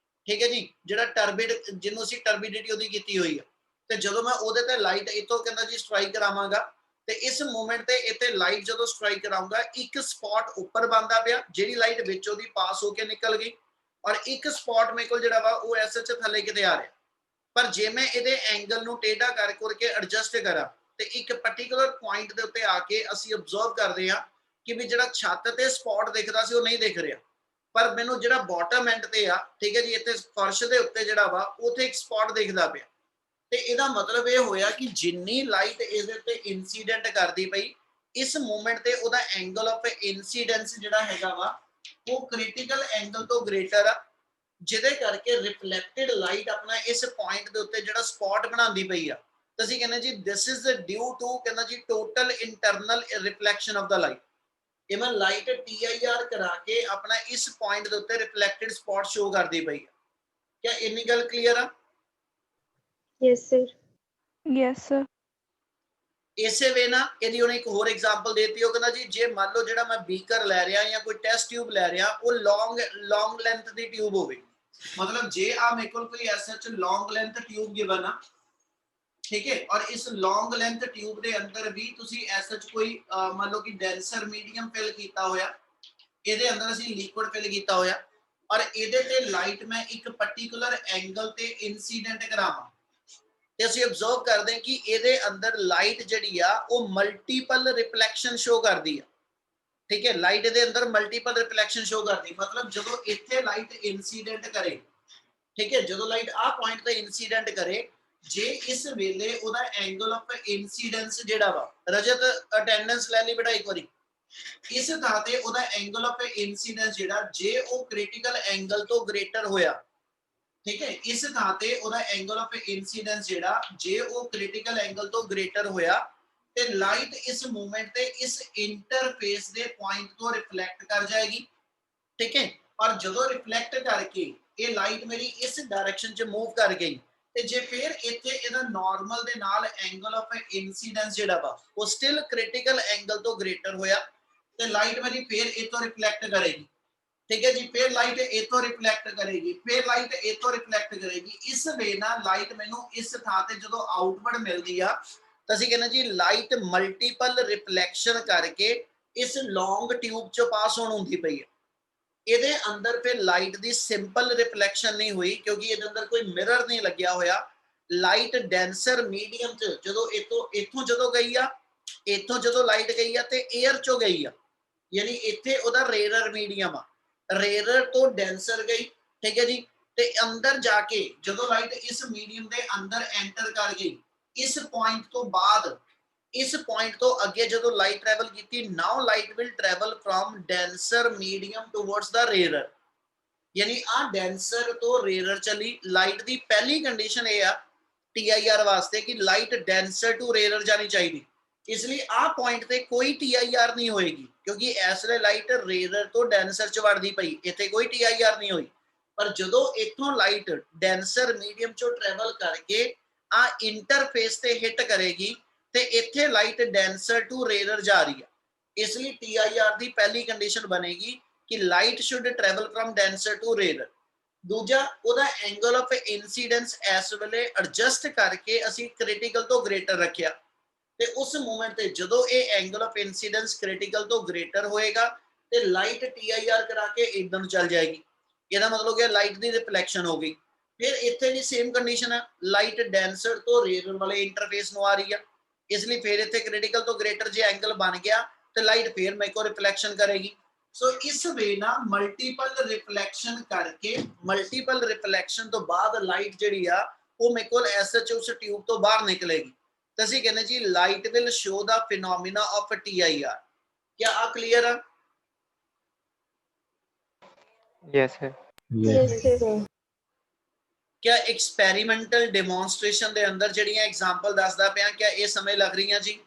ਠੀਕ ਹੈ ਜੀ, ਜਿਹੜਾ ਟਰਬਿਡ ਜਿਹਨੂੰ ਅਸੀਂ ਟਰਬਿਡਿਟੀ ਉਹਦੀ ਕੀਤੀ ਹੋਈ ਆ। ਤੇ ਜਦੋਂ ਮੈਂ ਉਹਦੇ ਤੇ ਲਾਈਟ ਇਤੋਂ ਕਹਿੰਦਾ ਜੀ ਸਟ੍ਰਾਈਕ ਕਰਾਵਾਂਗਾ, ਤੇ ਇਸ ਮੂਮੈਂਟ ਤੇ ਇੱਥੇ ਲਾਈਟ ਜਦੋਂ ਸਟ੍ਰਾਈਕ ਕਰਾਉਂਗਾ ਇੱਕ ਸਪੌਟ ਉੱਪਰ ਬਣਦਾ ਪਿਆ, ਜਿਹੜੀ ਲਾਈਟ ਵਿੱਚੋਂ ਦੀ ਪਾਸ ਹੋ ਕੇ ਨਿਕਲ ਗਈ, ਔਰ ਇੱਕ ਸਪੌਟ ਮੇਰੇ ਕੋਲ ਜਿਹੜਾ ਵਾ ਉਹ ਐਸ ਐਚ ਥੱਲੇ ਕਿਤੇ ਆ ਰਿਹਾ, ਪਰ ਜੇ ਮੈਂ ਇਹਦੇ ਐਂਗਲ ਨੂੰ ਟੇਢਾ ਕਰਕੇ ਐਡਜਸਟ ਕਰਾਂ ਤੇ ਇੱਕ ਪਾਰਟਿਕੂਲਰ ਪੁਆਇੰਟ ਦੇ ਉੱਤੇ ਆ ਕੇ ਅਸੀਂ ਅਬਜ਼ਰਵ ਕਰਦੇ ਹਾਂ ਕਿ ਵੀ ਜਿਹੜਾ ਛੱਤ ਤੇ ਸਪੌਟ ਦਿਖਦਾ ਸੀ ਉਹ ਨਹੀਂ ਦਿਖ ਰਿਹਾ, ਪਰ ਮੈਨੂੰ ਜਿਹੜਾ ਬਾਟਮ ਐਂਡ ਤੇ ਆ, ਠੀਕ ਹੈ ਜੀ, ਇੱਥੇ ਫਰਸ਼ ਦੇ ਉੱਤੇ ਜਿਹੜਾ ਵਾ ਉੱਥੇ ਇੱਕ ਸਪੌਟ ਦਿਖਦਾ ਪਿਆ। ਤੇ ਇਹਦਾ ਮਤਲਬ ਇਹ ਹੋਇਆ ਕਿ ਜਿੰਨੀ ਲਾਈਟ ਇਹਦੇ ਉੱਤੇ ਇਨਸੀਡੈਂਟ ਕਰਦੀ ਪਈ, ਇਸ ਮੂਮੈਂਟ ਤੇ ਉਹਦਾ ਐਂਗਲ ਆਫ ਇਨਸੀਡੈਂਸ ਜਿਹੜਾ ਹੈਗਾ ਵਾ ਉਹ ਕ੍ਰਿਟੀਕਲ ਐਂਗਲ ਤੋਂ ਗ੍ਰੇਟਰ ਆ, ਜਿਹਦੇ ਕਰਕੇ ਰਿਫਲੈਕਟਡ ਲਾਈਟ ਆਪਣਾ ਇਸ ਪੁਆਇੰਟ ਦੇ ਉੱਤੇ ਜਿਹੜਾ ਸਪੌਟ ਬਣਾਉਂਦੀ ਪਈ ਆ, ਤਾਂ ਅਸੀਂ ਕਹਿੰਦੇ ਜੀ ਦਿਸ ਇਜ਼ ਡਿਊ ਟੂ, ਕਹਿੰਦਾ ਜੀ total internal reflection of the light. Even light TIR ਕਰਾ ਕੇ ਆਪਣਾ ਇਸ ਪੁਆਇੰਟ ਦੇ ਉੱਤੇ ਰਿਫਲੈਕਟਡ ਸਪੌਟ ਸ਼ੋ ਕਰਦੀ ਪਈ ਆ। ਕਿਆ ਇੰਨੀ ਗੱਲ ਕਲੀਅਰ ਆ? Yes sir. Yes, sir. ਇਸੇ ਵੇ ਨਾ ਇਹਦੀ ਉਹਨੇ ਇੱਕ ਹੋਰ ਐਗਜ਼ਾਮਪਲ ਦੇਤੀ, ਉਹ ਕਹਿੰਦਾ ਜੀ ਜੇ ਮੰਨ ਲਓ ਜਿਹੜਾ ਮੈਂ ਬੀਕਰ ਲੈ ਰਿਹਾ ਜਾਂ ਕੋਈ ਟੈਸਟ ਟਿਊਬ ਲੈ ਰਿਹਾ ਉਹ ਲੌਂਗ ਲੈਂਥ ਦੀ ਟਿਊਬ ਹੋਵੇ, ਮਤਲਬ ਜੇ ਆ ਮੇਰੇ ਕੋਲ ਕੋਈ ਐਸਐਚ ਲੌਂਗ ਲੈਂਥ ਟਿਊਬ ਗਿਵਨ ਆ, ਠੀਕ ਹੈ, ਔਰ ਇਸ ਲੌਂਗ ਲੈਂਥ ਟਿਊਬ ਦੇ ਅੰਦਰ ਵੀ ਤੁਸੀਂ ਐਸਐਚ ਕੋਈ ਮੰਨ ਲਓ ਕਿ ਡੈਂਸਰ ਮੀਡੀਅਮ ਫਿਲ ਕੀਤਾ ਹੋਇਆ, ਇਹਦੇ ਅੰਦਰ ਅਸੀਂ ਲਿਕੁਇਡ ਫਿਲ ਕੀਤਾ ਹੋਇਆ, ਔਰ ਇਹਦੇ ਤੇ ਲਾਈਟ ਮੈਂ ਇੱਕ ਪਾਰਟਿਕੂਲਰ ਐਂਗਲ ਤੇ ਇਨਸੀਡੈਂਟ ਕਰਾਵਾਂ, ਤੇ ਅਸੀਂ ਅਬਜ਼ਰਵ ਕਰਦੇ ਹਾਂ ਕਿ ਇਹਦੇ ਅੰਦਰ ਲਾਈਟ ਜਿਹੜੀ ਆ ਉਹ ਮਲਟੀਪਲ ਰਿਫਲੈਕਸ਼ਨ ਸ਼ੋ ਕਰਦੀ ਆ, ਠੀਕ ਹੈ, ਲਾਈਟ ਦੇ ਅੰਦਰ ਮਲਟੀਪਲ ਰਿਫਲੈਕਸ਼ਨ ਸ਼ੋ ਕਰਦੀ, ਮਤਲਬ ਜਦੋਂ ਇੱਥੇ ਲਾਈਟ ਇਨਸੀਡੈਂਟ ਕਰੇ, ਠੀਕ ਹੈ, ਜਦੋਂ ਲਾਈਟ ਆ ਪੁਆਇੰਟ ਤੇ ਇਨਸੀਡੈਂਟ ਕਰੇ, ਜੇ ਇਸ ਵੇਲੇ ਉਹਦਾ ਐਂਗਲ ਆਫ ਇਨਸੀਡੈਂਸ ਜਿਹੜਾ ਵਾ, ਰਜਤ ਅਟੈਂਡੈਂਸ ਲੈ ਲਈ ਬੇਟਾ ਇੱਕ ਵਾਰੀ, ਇਸ ਥਾਂ ਤੇ ਉਹਦਾ ਐਂਗਲ ਆਫ ਇਨਸੀਡੈਂਸ ਜਿਹੜਾ ਜੇ ਉਹ ਕ੍ਰਿਟੀਕਲ ਐਂਗਲ ਤੋਂ ਗ੍ਰੇਟਰ ਹੋਇਆ, ਠੀਕ ਹੈ, ਇਸ ਥਾਂ ਤੇ ਉਹਦਾ ਐਂਗਲ ਆਫ ਇਨਸੀਡੈਂਸ ਜਿਹੜਾ ਜੇ ਉਹ ਕ੍ਰਿਟੀਕਲ ਐਂਗਲ ਤੋਂ ਗ੍ਰੇਟਰ ਹੋਇਆ ਤੇ ਲਾਈਟ ਇਸ ਮੂਵਮੈਂਟ ਤੇ ਇਸ ਇੰਟਰਫੇਸ ਦੇ ਪੁਆਇੰਟ ਤੋਂ ਰਿਫਲੈਕਟ ਕਰ ਜਾਏਗੀ, ਠੀਕ ਹੈ, ਔਰ ਜਦੋਂ ਰਿਫਲੈਕਟ ਕਰਕੇ ਇਹ ਲਾਈਟ ਮੇਰੀ ਇਸ ਡਾਇਰੈਕਸ਼ਨ 'ਚ ਮੂਵ ਕਰ ਗਈ, ਤੇ ਜੇ ਫਿਰ ਇੱਥੇ ਇਹਦਾ ਨਾਰਮਲ ਦੇ ਨਾਲ ਐਂਗਲ ਆਫ ਇਨਸੀਡੈਂਸ ਜਿਹੜਾ ਵਾ ਉਹ ਸਟਿਲ ਕ੍ਰਿਟੀਕਲ ਐਂਗਲ ਤੋਂ ਗ੍ਰੇਟਰ ਹੋਇਆ, ਤੇ ਲਾਈਟ ਮੇਰੀ ਫਿਰ ਇਥੋਂ ਰਿਫਲੈਕਟ ਕਰੇਗੀ, ਠੀਕ ਹੈ ਜੀ, ਫਿਰ ਲਾਈਟ ਇਥੋਂ ਰਿਫਲੈਕਟ ਕਰੇਗੀ, ਫਿਰ ਲਾਈਟ ਇਥੋਂ ਰਿਫਲੈਕਟ ਕਰੇਗੀ, ਇਸ ਵੇ ਨਾਲ ਲਾਈਟ ਮੈਨੂੰ ਇਸ ਥਾਂ ਤੇ ਜਦੋਂ ਆਊਟਵਰਡ ਮਿਲਦੀ ਆ ਤਾਂ ਅਸੀਂ ਕਹਿੰਦੇ ਜੀ ਲਾਈਟ ਮਲਟੀਪਲ ਰਿਫਲੈਕਸ਼ਨ ਕਰਕੇ ਇਸ ਲੌਂਗ ਟਿਊਬ 'ਚੋਂ ਪਾਸ ਹੋਣ ਹੁੰਦੀ ਪਈ ਹੈ। ਇਹਦੇ ਅੰਦਰ ਫਿਰ ਲਾਈਟ ਦੀ ਸਿੰਪਲ ਰਿਫਲੈਕਸ਼ਨ ਨਹੀਂ ਹੋਈ ਕਿਉਂਕਿ ਇਹਦੇ ਅੰਦਰ ਕੋਈ ਮਿਰਰ ਨਹੀਂ ਲੱਗਿਆ ਹੋਇਆ, ਲਾਈਟ ਡੈਂਸਰ ਮੀਡੀਅਮ 'ਚ ਜਦੋਂ ਇੱਥੋਂ ਜਦੋਂ ਗਈ ਆ, ਇੱਥੋਂ ਜਦੋਂ ਲਾਈਟ ਗਈ ਆ ਤੇ 에ਅਰ 'ਚੋਂ ਗਈ ਆ, ਯਾਨੀ ਇੱਥੇ ਉਹਦਾ ਰੇਅਰਰ ਮੀਡੀਅਮ ਆ, ਰੇਅਰਰ ਤੋਂ ਡੈਂਸਰ ਗਈ, ਠੀਕ ਹੈ ਜੀ, ਤੇ ਅੰਦਰ ਜਾ ਕੇ ਜਦੋਂ ਲਾਈਟ ਇਸ ਮੀਡੀਅਮ ਦੇ ਅੰਦਰ ਐਂਟਰ ਕਰ ਗਈ, ਇਸ ਪੁਆਇੰਟ ਤੋਂ ਬਾਅਦ ਇਸ ਪੁਆਇੰਟ ਤੋਂ ਅੱਗੇ ਜਦੋਂ ਲਾਈਟ ਟਰੈਵਲ ਕੀਤੀ, now light will travel from denser medium towards the rarer, ਯਾਨੀ ਆ ਡੈਂਸਰ ਤੋਂ ਰੇਅਰਰ ਚਲੀ। ਲਾਈਟ ਦੀ ਪਹਿਲੀ ਕੰਡੀਸ਼ਨ ਇਹ ਆ TIR ਵਾਸਤੇ ਕਿ ਲਾਈਟ ਡੈਂਸਰ ਟੂ ਰੇਅਰਰ ਜਾਣੀ ਚਾਹੀਦੀ, ਇਸ ਲਈ ਆ ਪੁਆਇੰਟ ਤੇ ਕੋਈ TIR ਨਹੀਂ ਹੋਏਗੀ ਕਿਉਂਕਿ ਇਸ ਵੇਲੇ ਲਾਈਟ ਰੇਅਰਰ ਤੋਂ ਡੈਂਸਰ 'ਚ ਵੜਦੀ ਪਈ, ਇੱਥੇ ਕੋਈ TIR ਨਹੀਂ ਹੋਈ, ਪਰ ਜਦੋਂ ਇੱਥੋਂ ਲਾਈਟ ਡੈਂਸਰ ਮੀਡੀਅਮ 'ਚੋਂ ਟਰੈਵਲ ਕਰਕੇ ਆ ਇੰਟਰਫੇਸ ਤੇ ਹਿੱਟ ਕਰੇਗੀ ਤੇ ਇੱਥੇ ਲਾਈਟ ਡੈਂਸਰ ਟੂ ਰੇਅਰਰ ਜਾ ਰਹੀ ਹੈ, ਇਸ ਲਈ TIR ਦੀ ਪਹਿਲੀ ਕੰਡੀਸ਼ਨ ਬਣੇਗੀ ਕਿ light should travel from denser to rarer. ਦੂਜਾ, ਉਹਦਾ ਐਂਗਲ ਆਫ ਇਨਸੀਡੈਂਸ ਇਸ ਵੇਲੇ ਐਡਜਸਟ ਕਰਕੇ ਅਸੀਂ ਕ੍ਰਿਟੀਕਲ ਤੋਂ ਗ੍ਰੇਟਰ ਰੱਖਿਆ, ਤੇ ਉਸ ਮੂਮੈਂਟ ਤੇ ਜਦੋਂ ਇਹ ਐਂਗਲ ਆਫ ਇਨਸੀਡੈਂਸ ਕ੍ਰਿਟੀਕਲ ਤੋਂ ਗ੍ਰੇਟਰ ਹੋਏਗਾ ਤੇ ਲਾਈਟ TIR ਕਰਾ ਕੇ ਇਧਰ ਨੂੰ ਚੱਲ ਜਾਏਗੀ, ਇਹਦਾ ਮਤਲਬ ਕਿ ਲਾਈਟ ਦੀ ਰਿਫਲੈਕਸ਼ਨ ਹੋ ਗਈ। ਫਿਰ ਇੱਥੇ ਵੀ ਸੇਮ ਕੰਡੀਸ਼ਨ ਹੈ, ਲਾਈਟ ਡੈਂਸਰ ਤੋਂ ਰੇਅਰਰ ਵਾਲੇ ਇੰਟਰਫੇਸ ਨੂੰ ਆ ਰਹੀ ਹੈ, ਇਸ ਲਈ ਫਿਰ ਇੱਥੇ ਕ੍ਰਿਟੀਕਲ ਤੋਂ ਗ੍ਰੇਟਰ ਜੇ ਐਂਗਲ ਬਣ ਗਿਆ ਤੇ ਲਾਈਟ ਫਿਰ ਮੇਰੇ ਕੋਲ ਰਿਫਲੈਕਸ਼ਨ ਕਰੇਗੀ। ਸੋ ਇਸ ਵੇ ਨਾ ਮਲਟੀਪਲ ਰਿਫਲੈਕਸ਼ਨ ਕਰਕੇ, ਮਲਟੀਪਲ ਰਿਫਲੈਕਸ਼ਨ ਤੋਂ ਬਾਅਦ ਲਾਈਟ ਜਿਹੜੀ ਆ ਉਹ ਮੇਰੇ ਕੋਲ ਐਸਐਚ ਉਸ ਟਿਊਬ ਤੋਂ ਬਾਹਰ ਨਿਕਲੇਗੀ, ਤਾਂ ਅਸੀਂ ਕਹਿੰਦੇ ਜੀ light will show the phenomena of TIR। क्या आ क्लियर है? Yes, sir. Yes sir. क्या एक्सपेरिमेंटल डेमोन्स्ट्रेशन ਦੇ ਅੰਦਰ ਜਿਹੜੀਆਂ ਐਗਜ਼ਾਮਪਲ ਦੱਸਦਾ ਪਿਆ क्या ਇਹ ਸਮਝ ਲੱਗ ਰਹੀਆਂ ਜੀ?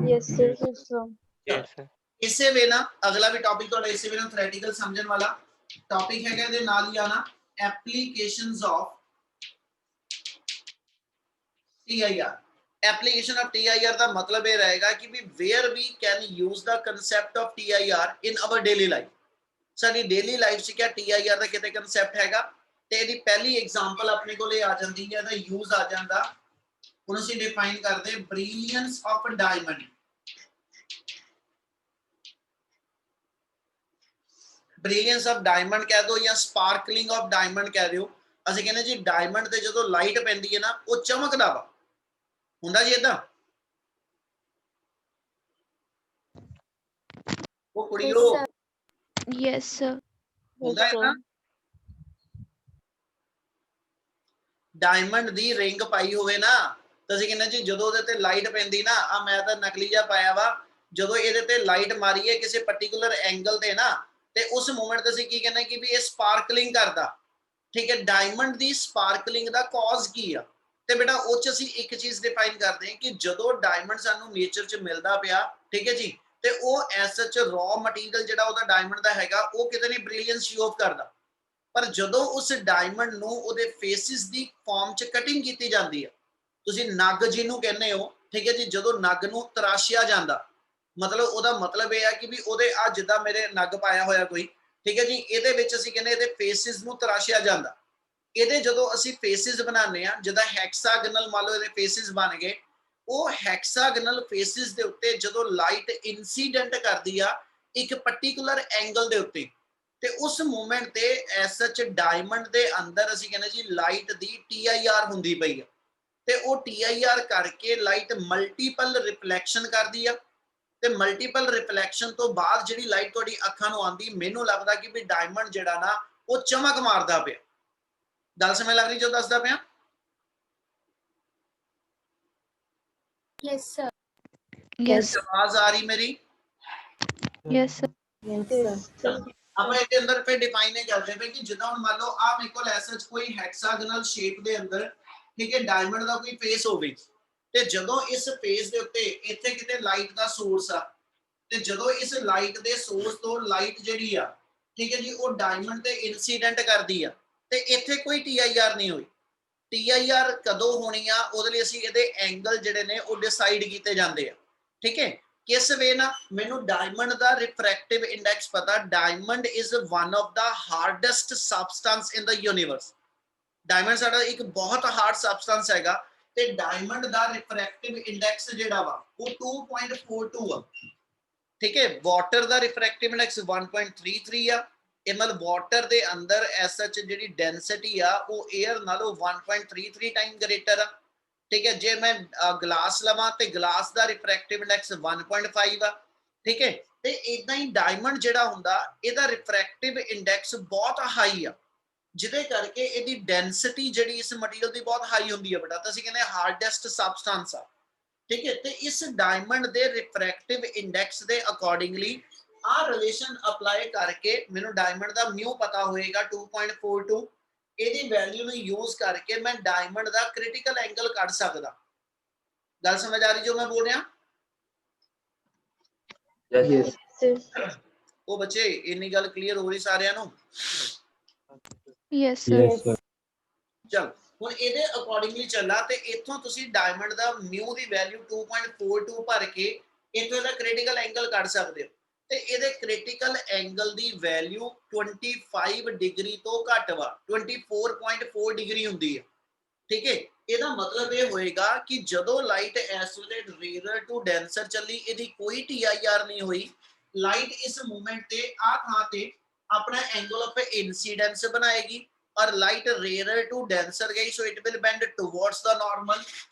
Yes sir. Yes, sir. ਇਸੇ ਵੇ ਨਾ ਅਗਲਾ ਵੀ ਟੌਪਿਕ ਤੁਹਾਡਾ ਇਸੇ ਵੇ ਨਾ ਥਿਓਰੈਟੀਕਲ ਸਮਝਣ ਵਾਲਾ ਟੌਪਿਕ ਹੈਗਾ, ਇਹਦੇ ਨਾਲ ਹੀ ਆਣਾ applications of TIR। Application of TIR ਦਾ ਮਤਲਬ ਇਹ ਰਹੇਗਾ ਕਿ ਵੀ where we can use the concept of TIR in our daily life। ਸਾਡੀ ਡੇਲੀ ਲਾਈਫ 'ਚ क्या TIR ਦਾ ਕਿਤੇ ਕਨਸੈਪਟ ਹੈਗਾ, ਤੇ ਇਹਦੀ ਪਹਿਲੀ ਐਗਜ਼ਾਮਪਲ ਆਪਣੇ ਕੋਲੇ ਆ ਜਾਂਦੀ ਹੈ, ਇਹਦਾ ਯੂਜ਼ ਆ ਜਾਂਦਾ, ਹੁਣ ਅਸੀਂ ਡਿਫਾਈਨ ਕਰਦੇ brilliance of diamond. Brilliance of diamond ਕਹਿ ਦੋ ਜਾਂ ਸਪਾਰਕਲਿੰਗ ਆਫ ਡਾਇਮੰਡ ਕਹਿ ਦਿਓ, ਅਸੀਂ ਕਹਿੰਦੇ ਜੀ ਡਾਇਮੰਡ ਤੇ ਜਦੋਂ ਲਾਈਟ ਪੈਂਦੀ ਹੈ ਨਾ ਉਹ ਚਮਕਦਾ ਵਾ, ਹੁੰਦਾ ਜੀ ਏਦਾਂ? ਉਹ ਕੁੜੀਓ Yes, sir. ਹੁੰਦਾ ਹੈ ਨਾ? ਡਾਇਮੰਡ ਦੀ ਰਿੰਗ ਪਾਈ ਹੋਵੇ ਨਾ ਤਾਂ ਅਸੀਂ ਕਹਿੰਦੇ ਜੀ ਜਦੋਂ ਉਹਦੇ ਤੇ ਲਾਈਟ ਪੈਂਦੀ ਨਾ, ਆ ਮੈਂ ਤਾਂ ਨਕਲੀ ਜਿਹਾ ਪਾਇਆ ਵਾ, ਜਦੋਂ ਇਹਦੇ ਤੇ ਲਾਈਟ ਮਾਰੀਏ ਕਿਸੇ ਪਾਰਟਿਕੂਲਰ ਐਂਗਲ ਤੇ ਨਾ, ਤੇ ਉਸ ਮੂਮੈਂਟ ਤੇ ਅਸੀਂ ਕੀ ਕਹਿੰਦੇ ਕਿ ਵੀ ਇਹ ਸਪਾਰਕਲਿੰਗ ਕਰਦਾ। ਠੀਕ ਹੈ, ਡਾਇਮੰਡ ਦੀ ਸਪਾਰਕਲਿੰਗ ਦਾ ਕਾਜ਼ ਕੀ ਆ? ਤੇ ਬੇਟਾ ਉਹ ਚ ਅਸੀਂ ਇੱਕ ਚੀਜ਼ ਡਿਫਾਈਨ ਕਰਦੇ ਹਾਂ ਕਿ ਜਦੋਂ ਡਾਇਮੰਡ ਸਾਨੂੰ ਨੇਚਰ ਚ ਮਿਲਦਾ ਪਿਆ, ਠੀਕ ਹੈ ਜੀ, ਤੇ ਉਹ ਐਸ ਸੱਚ ਰॉ ਮਟੀਰੀਅਲ ਜਿਹੜਾ ਉਹਦਾ ਡਾਇਮੰਡ ਦਾ ਹੈਗਾ ਉਹ ਕਿਤੇ ਨਹੀਂ ਬ੍ਰਿਲੀਅੰਸ ਸ਼ੋ ਆਫ ਕਰਦਾ, ਪਰ ਜਦੋਂ ਉਸ ਡਾਇਮੰਡ ਨੂੰ ਉਹਦੇ ਫੇਸਿਸ ਦੀ ਫਾਰਮ ਚ ਕਟਿੰਗ ਕੀਤੀ ਜਾਂਦੀ ਹੈ, ਤੁਸੀਂ ਨਗ ਜਿਹਨੂੰ ਕਹਿੰਦੇ ਹੋ, ਠੀਕ ਹੈ ਜੀ, ਜਦੋਂ ਨਗ ਨੂੰ ਤਰਾਸ਼ਿਆ ਜਾਂਦਾ, ਮਤਲਬ ਉਹਦਾ ਮਤਲਬ ਇਹ ਆ ਕਿ ਵੀ ਉਹਦੇ ਆ ਜਿੱਦਾਂ ਮੇਰੇ ਨਗ ਪਾਇਆ ਹੋਇਆ ਕੋਈ, ਠੀਕ ਹੈ ਜੀ, ਇਹਦੇ ਵਿੱਚ ਅਸੀਂ ਕਹਿੰਦੇ ਇਹਦੇ ਫੇਸਿਸ ਨੂੰ ਤਰਾਸ਼ਿਆ ਜਾਂਦਾ। ਇਹਦੇ ਜਦੋਂ ਅਸੀਂ ਫੇਸਿਸ ਬਣਾਉਂਦੇ ਆ, ਜਿੱਦਾਂ ਹੈਕਸਾਗਨਲ ਮੰਨ ਲਓ ਇਹਦੇ ਫੇਸਿਸ ਬਣ ਗਏ, ਉਹ ਹੈਕਸਾਗਨਲ ਫੇਸਿਸ ਦੇ ਉੱਤੇ ਜਦੋਂ ਲਾਈਟ ਇਨਸੀਡੈਂਟ ਕਰਦੀ ਆ ਇੱਕ ਪਾਰਟਿਕੂਲਰ ਐਂਗਲ ਦੇ ਉੱਤੇ, ਤੇ ਉਸ ਮੂਮੈਂਟ ਤੇ ਐਸ ਸੱਚ ਡਾਇਮੰਡ ਦੇ ਅੰਦਰ ਅਸੀਂ ਕਹਿੰਦੇ ਜੀ ਲਾਈਟ ਦੀ TIR ਹੁੰਦੀ ਪਈ ਆ, ਤੇ ਉਹ TIR ਕਰਕੇ ਲਾਈਟ ਮਲਟੀਪਲ ਰਿਫਲੈਕਸ਼ਨ ਕਰਦੀ ਆ, ਤੇ ਮਲਟੀਪਲ ਰਿਫਲੈਕਸ਼ਨ ਤੋਂ ਬਾਅਦ ਜਿਹੜੀ ਲਾਈਟ ਤੁਹਾਡੀ ਅੱਖਾਂ ਨੂੰ ਆਉਂਦੀ, ਮੈਨੂੰ ਲੱਗਦਾ ਕਿ ਵੀ ਡਾਇਮੰਡ ਜਿਹੜਾ ਨਾ ਉਹ ਚਮਕ ਮਾਰਦਾ ਪਿਆ। ਗੱਲ ਸਮਝ ਲੱਗ ਰਹੀ ਜੋ ਦੱਸਦਾ ਪਿਆ? Yes, sir. Yes, ਆਵਾਜ਼ ਆ ਰਹੀ ਮੇਰੀ? yes, sir. ਆਪਾਂ ਇਹਦੇ ਅੰਦਰ ਫਿਰ ਡਿਫਾਈਨ ਇਹ ਕਰਦੇ ਪਏ ਕਿ ਜਿੱਦਾਂ ਹੁਣ ਮੰਨ ਲਓ ਆ ਮੇਰੇ ਕੋਲ ਐਸਾ ਕੋਈ ਹੈਕਸਾਗਨਲ ਸ਼ੇਪ ਦੇ ਅੰਦਰ, ਠੀਕ ਹੈ, ਡਾਇਮੰਡ ਦਾ ਕੋਈ ਫੇਸ ਹੋਵੇ, ਤੇ ਜਦੋਂ ਇਸ ਫੇਸ ਦੇ ਉੱਤੇ ਇੱਥੇ ਕਿਤੇ ਲਾਈਟ ਦਾ ਸੋਰਸ ਆ, ਤੇ ਜਦੋਂ ਇਸ ਲਾਈਟ ਦੇ ਸੋਰਸ ਤੋਂ ਲਾਈਟ ਜਿਹੜੀ ਆ, ਠੀਕ ਹੈ ਜੀ, ਉਹ ਡਾਇਮੰਡ ਤੇ ਇਨਸੀਡੈਂਟ ਕਰਦੀ ਆ, ਤੇ ਇੱਥੇ ਕੋਈ TIR ਨਹੀਂ ਹੋਈ। TIR ਕਦੋਂ ਹੋਣੀ ਆ, ਉਹਦੇ ਲਈ ਅਸੀਂ ਇਹਦੇ ਐਂਗਲ ਜਿਹੜੇ ਨੇ ਉਹ ਡਿਸਾਈਡ ਕੀਤੇ ਜਾਂਦੇ ਆ। ਠੀਕ ਹੈ, ਕਿਸ ਵੇ ਨਾ, ਮੈਨੂੰ ਡਾਇਮੰਡ ਦਾ ਰਿਫਰੈਕਟਿਵ ਇੰਡੈਕਸ ਪਤਾ, diamond is one of the hardest substance in the universe. Diamond ਸਾਡਾ ਇੱਕ ਬਹੁਤ ਹਾਰਡ ਸਬਸਟੈਂਸ ਹੈਗਾ, ਤੇ ਡਾਇਮੰਡ ਦਾ ਰਿਫਰੈਕਟਿਵ ਇੰਡੈਕਸ ਜਿਹੜਾ ਵਾ ਉਹ 2.42 ਆ। ਠੀਕ ਹੈ, ਵਾਟਰ ਦਾ ਰਿਫਰੈਕਟਿਵ ਇੰਡੈਕਸ 1.33 ਆ। ਇਹ ਮਤਲਬ ਵਾਟਰ ਦੇ ਅੰਦਰ ਐਸ ਸੱਚ ਜਿਹੜੀ ਡੈਂਸਿਟੀ ਆ ਉਹ 에ਅਰ ਨਾਲੋਂ 1.33 ਟਾਈਮ ਗ੍ਰੇਟਰ ਆ। ਠੀਕ ਹੈ, ਜੇ ਮੈਂ ਗਲਾਸ ਲਵਾਂ ਤੇ ਗਲਾਸ ਦਾ ਰਿਫਰੈਕਟਿਵ ਇੰਡੈਕਸ 1.5 ਆ। ਠੀਕ ਹੈ, ਤੇ ਇਦਾਂ ਹੀ ਡਾਇਮੰਡ ਜਿਹੜਾ ਹੁੰਦਾ ਇਹਦਾ ਰਿਫਰੈਕਟਿਵ ਇੰਡੈਕਸ ਬਹੁਤ ਹਾਈ ਆ, ਜਿਹਦੇ ਕਰਕੇ ਇਹਦੀ ਡੈਂਸਿਟੀ ਜਿਹੜੀ ਇਸ ਮਟੀਰੀਅਲ ਦੀ ਬਹੁਤ ਹਾਈ ਹੁੰਦੀ ਹੈ ਬੇਟਾ, ਤਾਂ ਅਸੀਂ ਕਹਿੰਦੇ ਹਾਰਡੈਸਟ ਸਬਸਟੈਂਸ ਆ। ਠੀਕ ਹੈ, ਤੇ ਇਸ ਡਾਇਮੰਡ ਦੇ ਰਿਫਰੈਕਟਿਵ ਇੰਡੈਕਸ ਦੇ ਅਕੋਰਡਿੰਗਲੀ ਆ ਰਿਲੇਸ਼ਨ ਅਪਲਾਈ ਕਰਕੇ ਮੈਨੂੰ ਡਾਇਮੰਡ ਦਾ ਮਿਊ ਪਤਾ ਹੋਏਗਾ 2.42। ਇਹਦੀ ਵੈਲਿਊ ਨੂੰ ਯੂਜ਼ ਕਰਕੇ ਮੈਂ ਡਾਇਮੰਡ ਦਾ ਕ੍ਰਿਟੀਕਲ ਐਂਗਲ ਕੱਢ ਸਕਦਾ। ਗੱਲ ਸਮਝ ਆ ਰਹੀ ਜੋ ਮੈਂ ਬੋਲ ਰਿਹਾ? Yes. ਉਹ ਬੱਚੇ ਇੰਨੀ ਗੱਲ ਕਲੀਅਰ ਹੋ ਰਹੀ ਸਾਰਿਆਂ ਨੂੰ? Yes, sir. Yes. ਚਲ ਹੁਣ ਇਹਦੇ ਅਕੋਰਡਿੰਗਲੀ ਚੱਲਾ, ਤੇ ਇੱਥੋਂ ਤੁਸੀਂ ਡਾਇਮੰਡ ਦਾ ਮਿਊ ਦੀ ਵੈਲਿਊ 2.42 ਭਰ ਕੇ ਇੱਥੋਂ ਇਹਦਾ ਕ੍ਰਿਟੀਕਲ ਐਂਗਲ ਕੱਢ ਸਕਦੇ ਹੋ, ਤੇ ਇਹਦੇ ਕ੍ਰਿਟੀਕਲ ਐਂਗਲ ਦੀ ਵੈਲਿਊ 25 ਡਿਗਰੀ ਤੋਂ ਘੱਟ ਵਾ, 24.4 ਡਿਗਰੀ ਹੁੰਦੀ ਹੈ। ਠੀਕ ਹੈ, ਇਹਦਾ ਮਤਲਬ ਇਹ ਹੋਏਗਾ ਕਿ ਜਦੋਂ ਲਾਈਟ ਇਸ ਵੇਲੇ ਰੇਅਰ ਟੂ ਡੈਂਸਰ ਚੱਲੀ, ਇਹਦੀ ਕੋਈ TIR ਨਹੀਂ ਹੋਈ, ਲਾਈਟ ਇਸ ਮੂਮੈਂਟ ਤੇ ਆ ਥਾਂ ਤੇ ਆਪਣਾ ਐਂਗਲ ਆਫ ਇਨਸੀਡੈਂਸ ਬਣਾਏਗੀ, ਔਰ ਲਾਈਟ ਰੇਅਰ ਟੂ ਡੈਂਸਰ ਗਈ, so it will band towards the normal.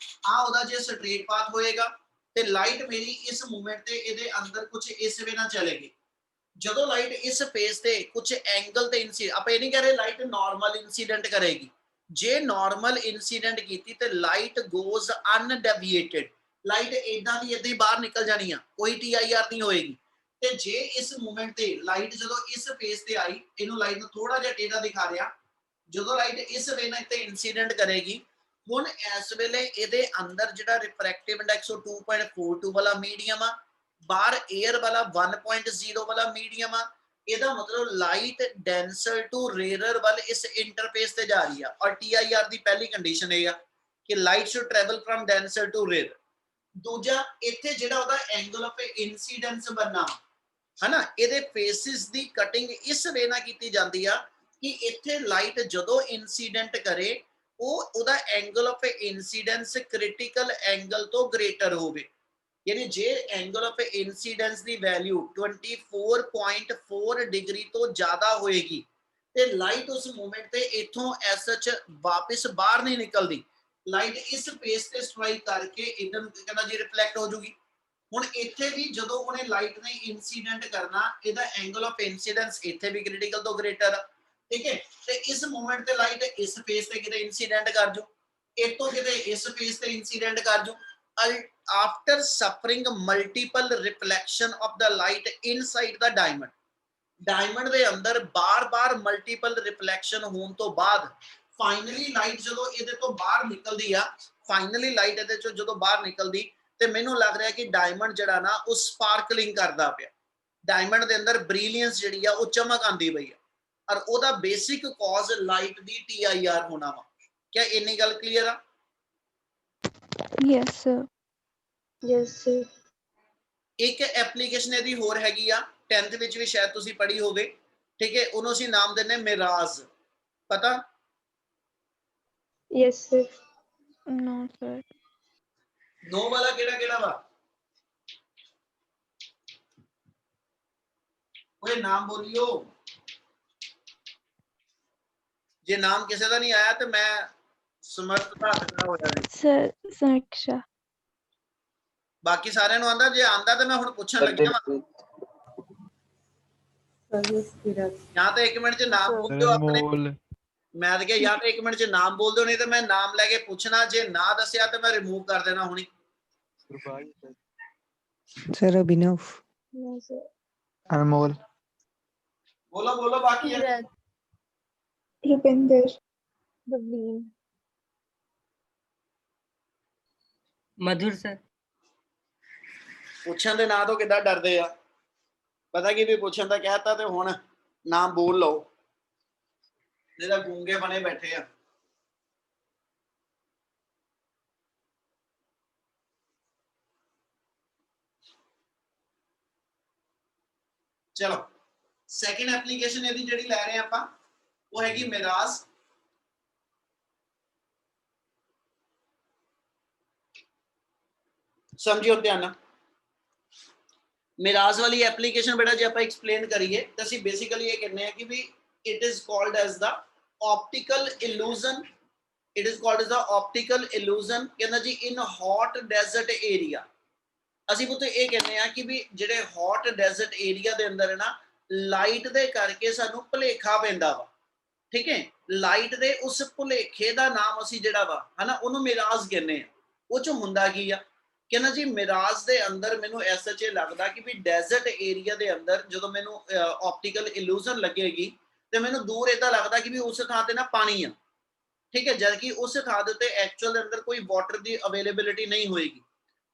ਆ ਉਹਦਾ ਜੇ ਸਟ੍ਰੇਟ ਪਾਥ ਹੋਏਗਾ, ਤੇ ਲਾਈਟ ਮੇਰੀ ਇਸ ਮੂਵਮੈਂਟ ਤੇ ਇਹਦੇ ਅੰਦਰ ਕੁਝ ਇਸ ਵੇ ਨਾਲ ਚਲੇਗੀ। ਜਦੋਂ ਲਾਈਟ ਇਸ ਫੇਸ ਤੇ ਕੁਝ ਐਂਗਲ ਤੇ ਆਪਾਂ ਇਹ ਨਹੀਂ ਕਹ ਰਹੇ ਲਾਈਟ ਨਾਰਮਲ ਇਨਸੀਡੈਂਟ ਕਰੇਗੀ, ਜੇ ਨਾਰਮਲ ਇਨਸੀਡੈਂਟ ਕੀਤੀ ਤੇ ਲਾਈਟ ਗੋਜ਼ ਅਨਡੇਵੀਏਟਡ, ਲਾਈਟ ਇਦਾਂ ਦੀ ਇੱਦਾਂ ਹੀ ਬਾਹਰ ਨਿਕਲ ਜਾਣੀ ਆ, ਕੋਈ TIR ਨਹੀਂ ਹੋਏਗੀ। ਤੇ ਜੇ ਇਸ ਮੂਵਮੈਂਟ ਤੇ ਲਾਈਟ ਜਦੋਂ ਇਸ ਫੇਸ ਤੇ ਆਈ, ਇਹਨੂੰ ਲਾਈਟ ਨੂੰ ਥੋੜਾ ਜਿਹਾ ਟੇਢਾ ਦਿਖਾ ਰਿਹਾ, ਜਦੋਂ ਲਾਈਟ ਇਸ ਵੇ ਨਾਲ ਤੇ ਇਨਸੀਡੈਂਟ ਕਰੇਗੀ, ਹੁਣ ਇਸ ਵੇਲੇ ਇਹਦੇ ਅੰਦਰ ਜਿਹੜਾ ਰਿਫਰੈਕਟਿਵ ਇੰਡੈਕਸ ਉਹ 2.42 ਵਾਲਾ ਮੀਡੀਅਮ ਆ, ਬਾਹਰ 에ਅਰ ਵਾਲਾ 1.0 ਵਾਲਾ ਮੀਡੀਅਮ ਆ। ਇਹਦਾ ਮਤਲਬ ਲਾਈਟ ਡੈਂਸਰ ਟੂ ਰੇਅਰਰ ਵੱਲ ਇਸ ਇੰਟਰਫੇਸ ਤੇ ਜਾ ਰਹੀ ਆ, ਔਰ TIR ਦੀ ਪਹਿਲੀ ਕੰਡੀਸ਼ਨ ਇਹ ਆ ਕਿ light should travel from denser to rarer. ਦੂਜਾ, ਇੱਥੇ ਜਿਹੜਾ ਉਹਦਾ ਐਂਗਲ ਆਫ ਇਨਸੀਡੈਂਸ ਬਣਨਾ ਹੈ ਨਾ, ਇਹਦੇ ਫੇਸਿਸ ਦੀ ਕਟਿੰਗ ਇਸ ਵੇ ਨਾਲ ਕੀਤੀ ਜਾਂਦੀ ਆ ਕਿ ਇੱਥੇ ਲਾਈਟ ਜਦੋਂ ਇਨਸੀਡੈਂਟ ਕਰੇ ਉਹਦਾ angle of incidence critical angle ਤੋਂ ਗ੍ਰੇਟਰ ਹੋਵੇ। यानी जे एंगल ऑफ इंसीडेंस की वैल्यू 24.4 डिग्री तो ज्यादा होएगी ते लाइट उस मोमेंट ते इथों एज सच वापस बाहर नहीं निकलती, लाइट इस फेस ते स्ट्राइक करके एकदम कहना जी रिफ्लेक्ट हो जूगी। हुण इत्थे भी जदों उन्हें लाइट ने इंसीडेंट करना, इहदा एंगल ऑफ इंसीडेंस इत्थे भी क्रिटिकल तो ग्रेटर, ठीक है। ते इस मोमेंट ते लाइट इस फेस ते किते इंसीडेंट कर जू, इतों किते इस फेस ते इंसीडेंट कर जू। After suffering multiple reflection of the light inside the diamond, diamond ਦੇ ਅੰਦਰ ਬਾਰ-ਬਾਰ ਮਲਟੀਪਲ ਰਿਫਲੈਕਸ਼ਨ ਹੋਣ ਤੋਂ ਬਾਅਦ ਫਾਈਨਲੀ ਲਾਈਟ ਜਦੋਂ ਇਹਦੇ ਤੋਂ ਬਾਹਰ ਨਿਕਲਦੀ ਆ, ਫਾਈਨਲੀ ਲਾਈਟ ਇਹਦੇ ਚੋਂ ਜਦੋਂ ਬਾਹਰ ਨਿਕਲਦੀ ਤੇ ਮੈਨੂੰ ਲੱਗ ਰਿਹਾ ਕਿ ਡਾਇਮੰਡ ਜਿਹੜਾ ਨਾ ਉਹ ਸਪਾਰਕਲਿੰਗ ਕਰਦਾ ਪਿਆ, ਡਾਇਮੰਡ ਦੇ ਅੰਦਰ ਬ੍ਰਿਲੀਅੰਸ ਜਿਹੜੀ ਆ ਉਹ ਚਮਕ ਆਂਦੀ ਪਈ ਆ, ਔਰ ਉਹਦਾ ਬੇਸਿਕ ਕਾਜ਼ ਲਾਈਟ ਦੀ TIR ਹੋਣਾ ਵਾ। ਕਿਆ ਇੰਨੀ ਗੱਲ ਕਲੀਅਰ ਆ? Yes, sir. Yes, sir. ਇੱਕ ਐਪਲੀਕੇਸ਼ਨ ਇਹਦੀ ਹੋਰ ਹੈਗੀ ਆ, 10th ਵਿੱਚ ਵੀ ਸ਼ਾਇਦ ਤੁਸੀਂ ਪੜ੍ਹੀ ਹੋਵੇ, ਠੀਕ ਹੈ, ਉਹਨੂੰ ਅਸੀਂ ਨਾਮ ਦਿੰਦੇ ਮਿਰਾਜ, ਪਤਾ? Yes, sir. No, sir. ਨੋ ਵਾਲਾ ਕਿਹੜਾ ਕਿਹੜਾ ਵਾ? ਕੋਈ ਨਾਮ ਬੋਲਿਓ, ਜੇ ਨਾਮ ਕਿਸੇ ਦਾ ਨਹੀਂ ਆਇਆ ਤੇ ਮੈਂ ਸਮਰਥ ਦਾ ਖੜਾ ਹੋ ਜਾਵੇ। Sir, Samiksha. ਬਾਕੀ ਸਾਰਿਆਂ ਨੂੰ ਆਂਦਾ? ਜੇ ਆਂਦਾ ਤੇ ਮੈਂ ਹੁਣ ਪੁੱਛਣ ਲੱਗਿਆ ਵਾ, ਜਾਂ ਤਾਂ 1 ਮਿੰਟ ਚ ਨਾਮ ਬੋਲ ਦਿਓ ਆਪਣੇ, ਮੈਂ ਤਾਂ ਕਿਹਾ ਜਾਂ ਤਾਂ 1 ਮਿੰਟ ਚ ਨਾਮ ਬੋਲ ਦਿਓ, ਨਹੀਂ ਤੇ ਮੈਂ ਨਾਮ ਲੈ ਕੇ ਪੁੱਛਣਾ, ਜੇ ਨਾ ਦੱਸਿਆ ਤੇ ਮੈਂ ਰਿਮੂਵ ਕਰ ਦੇਣਾ ਹੁਣੀ। सर अभिनव। No, sir. अनमोल। ਬੋਲੋ ਬੋਲੋ ਬਾਕੀ Rupinder. Bhavleen. मधुर सर। ਪੁੱਛਣ ਦੇ ਨਾਂ ਤੋਂ ਕਿੱਦਾਂ ਡਰਦੇ ਆ, ਪਤਾ ਕੀ ਵੀ ਪੁੱਛਣ ਦਾ ਕਹਿਤਾ ਤੇ ਹੁਣ ਨਾਮ ਬੋਲ ਲਓ, ਨਹੀਂ ਤਾਂ ਗੂੰਗੇ ਬਣੇ ਬੈਠੇ ਆ। ਚਲੋ ਸੈਕਿੰਡ ਐਪਲੀਕੇਸ਼ਨ ਇਹਦੀ ਜਿਹੜੀ ਲੈ ਰਹੇ ਆਪਾਂ ਉਹ ਹੈਗੀ ਮਿਰਾਜ। ਸਮਝਿਓ ਧਿਆਨ ਨਾਲ, ਮਿਰਾਜ ਵਾਲੀ ਐਪਲੀਕੇਸ਼ਨ ਬੇਟਾ ਜੇ ਆਪਾਂ ਐਕਸਪਲੇਨ ਕਰੀਏ ਤਾਂ ਅਸੀਂ ਬੇਸਿਕਲੀ ਇਹ ਕਹਿੰਦੇ ਆ ਕਿ ਵੀ it is called as the optical illusion, it is called as the optical illusion, ਕਹਿੰਦਾ ਜੀ in hot desert area। ਅਸੀਂ ਪੁੱਤ ਇਹ ਕਹਿੰਦੇ ਆ ਕਿ ਵੀ ਜਿਹੜੇ hot desert area ਦੇ ਅੰਦਰ ਹੈ ਨਾ, ਲਾਈਟ ਦੇ ਕਰਕੇ ਸਾਨੂੰ ਭੁਲੇਖਾ ਪੈਂਦਾ ਵਾ, ਠੀਕ ਹੈ, ਲਾਈਟ ਦੇ ਉਸ ਭੁਲੇਖੇ ਦਾ ਨਾਮ ਅਸੀਂ ਜਿਹੜਾ ਵਾ ਹਨਾ ਉਹਨੂੰ ਮਿਰਾਜ ਕਹਿੰਦੇ ਆ। ਉਹ ਚ ਹੁੰਦਾ ਕੀ ਆ, ਕਹਿੰਦਾ ਜੀ ਮਿਰਾਜ ਦੇ ਅੰਦਰ ਮੈਨੂੰ ਐਸਐਚ ਲੱਗਦਾ ਕਿ ਵੀ ਡੈਜ਼ਰਟ ਏਰੀਆ ਦੇ ਅੰਦਰ ਜਦੋਂ ਮੈਨੂੰ ਆਪਟੀਕਲ ਇਲੂਜ਼ਨ ਲੱਗੇਗੀ ਤੇ ਮੈਨੂੰ ਦੂਰ ਇਦਾਂ ਲੱਗਦਾ ਕਿ ਵੀ ਉਸ ਥਾਂ ਤੇ ਨਾ ਪਾਣੀ ਆ, ਠੀਕ ਹੈ, ਜਦ ਕਿ ਉਸ ਥਾਂ ਦੇ ਉੱਤੇ ਐਕਚੁਅਲ ਦੇ ਅੰਦਰ ਕੋਈ ਵਾਟਰ ਦੀ ਅਵੇਲੇਬਿਲਿਟੀ ਨਹੀਂ ਹੋਏਗੀ,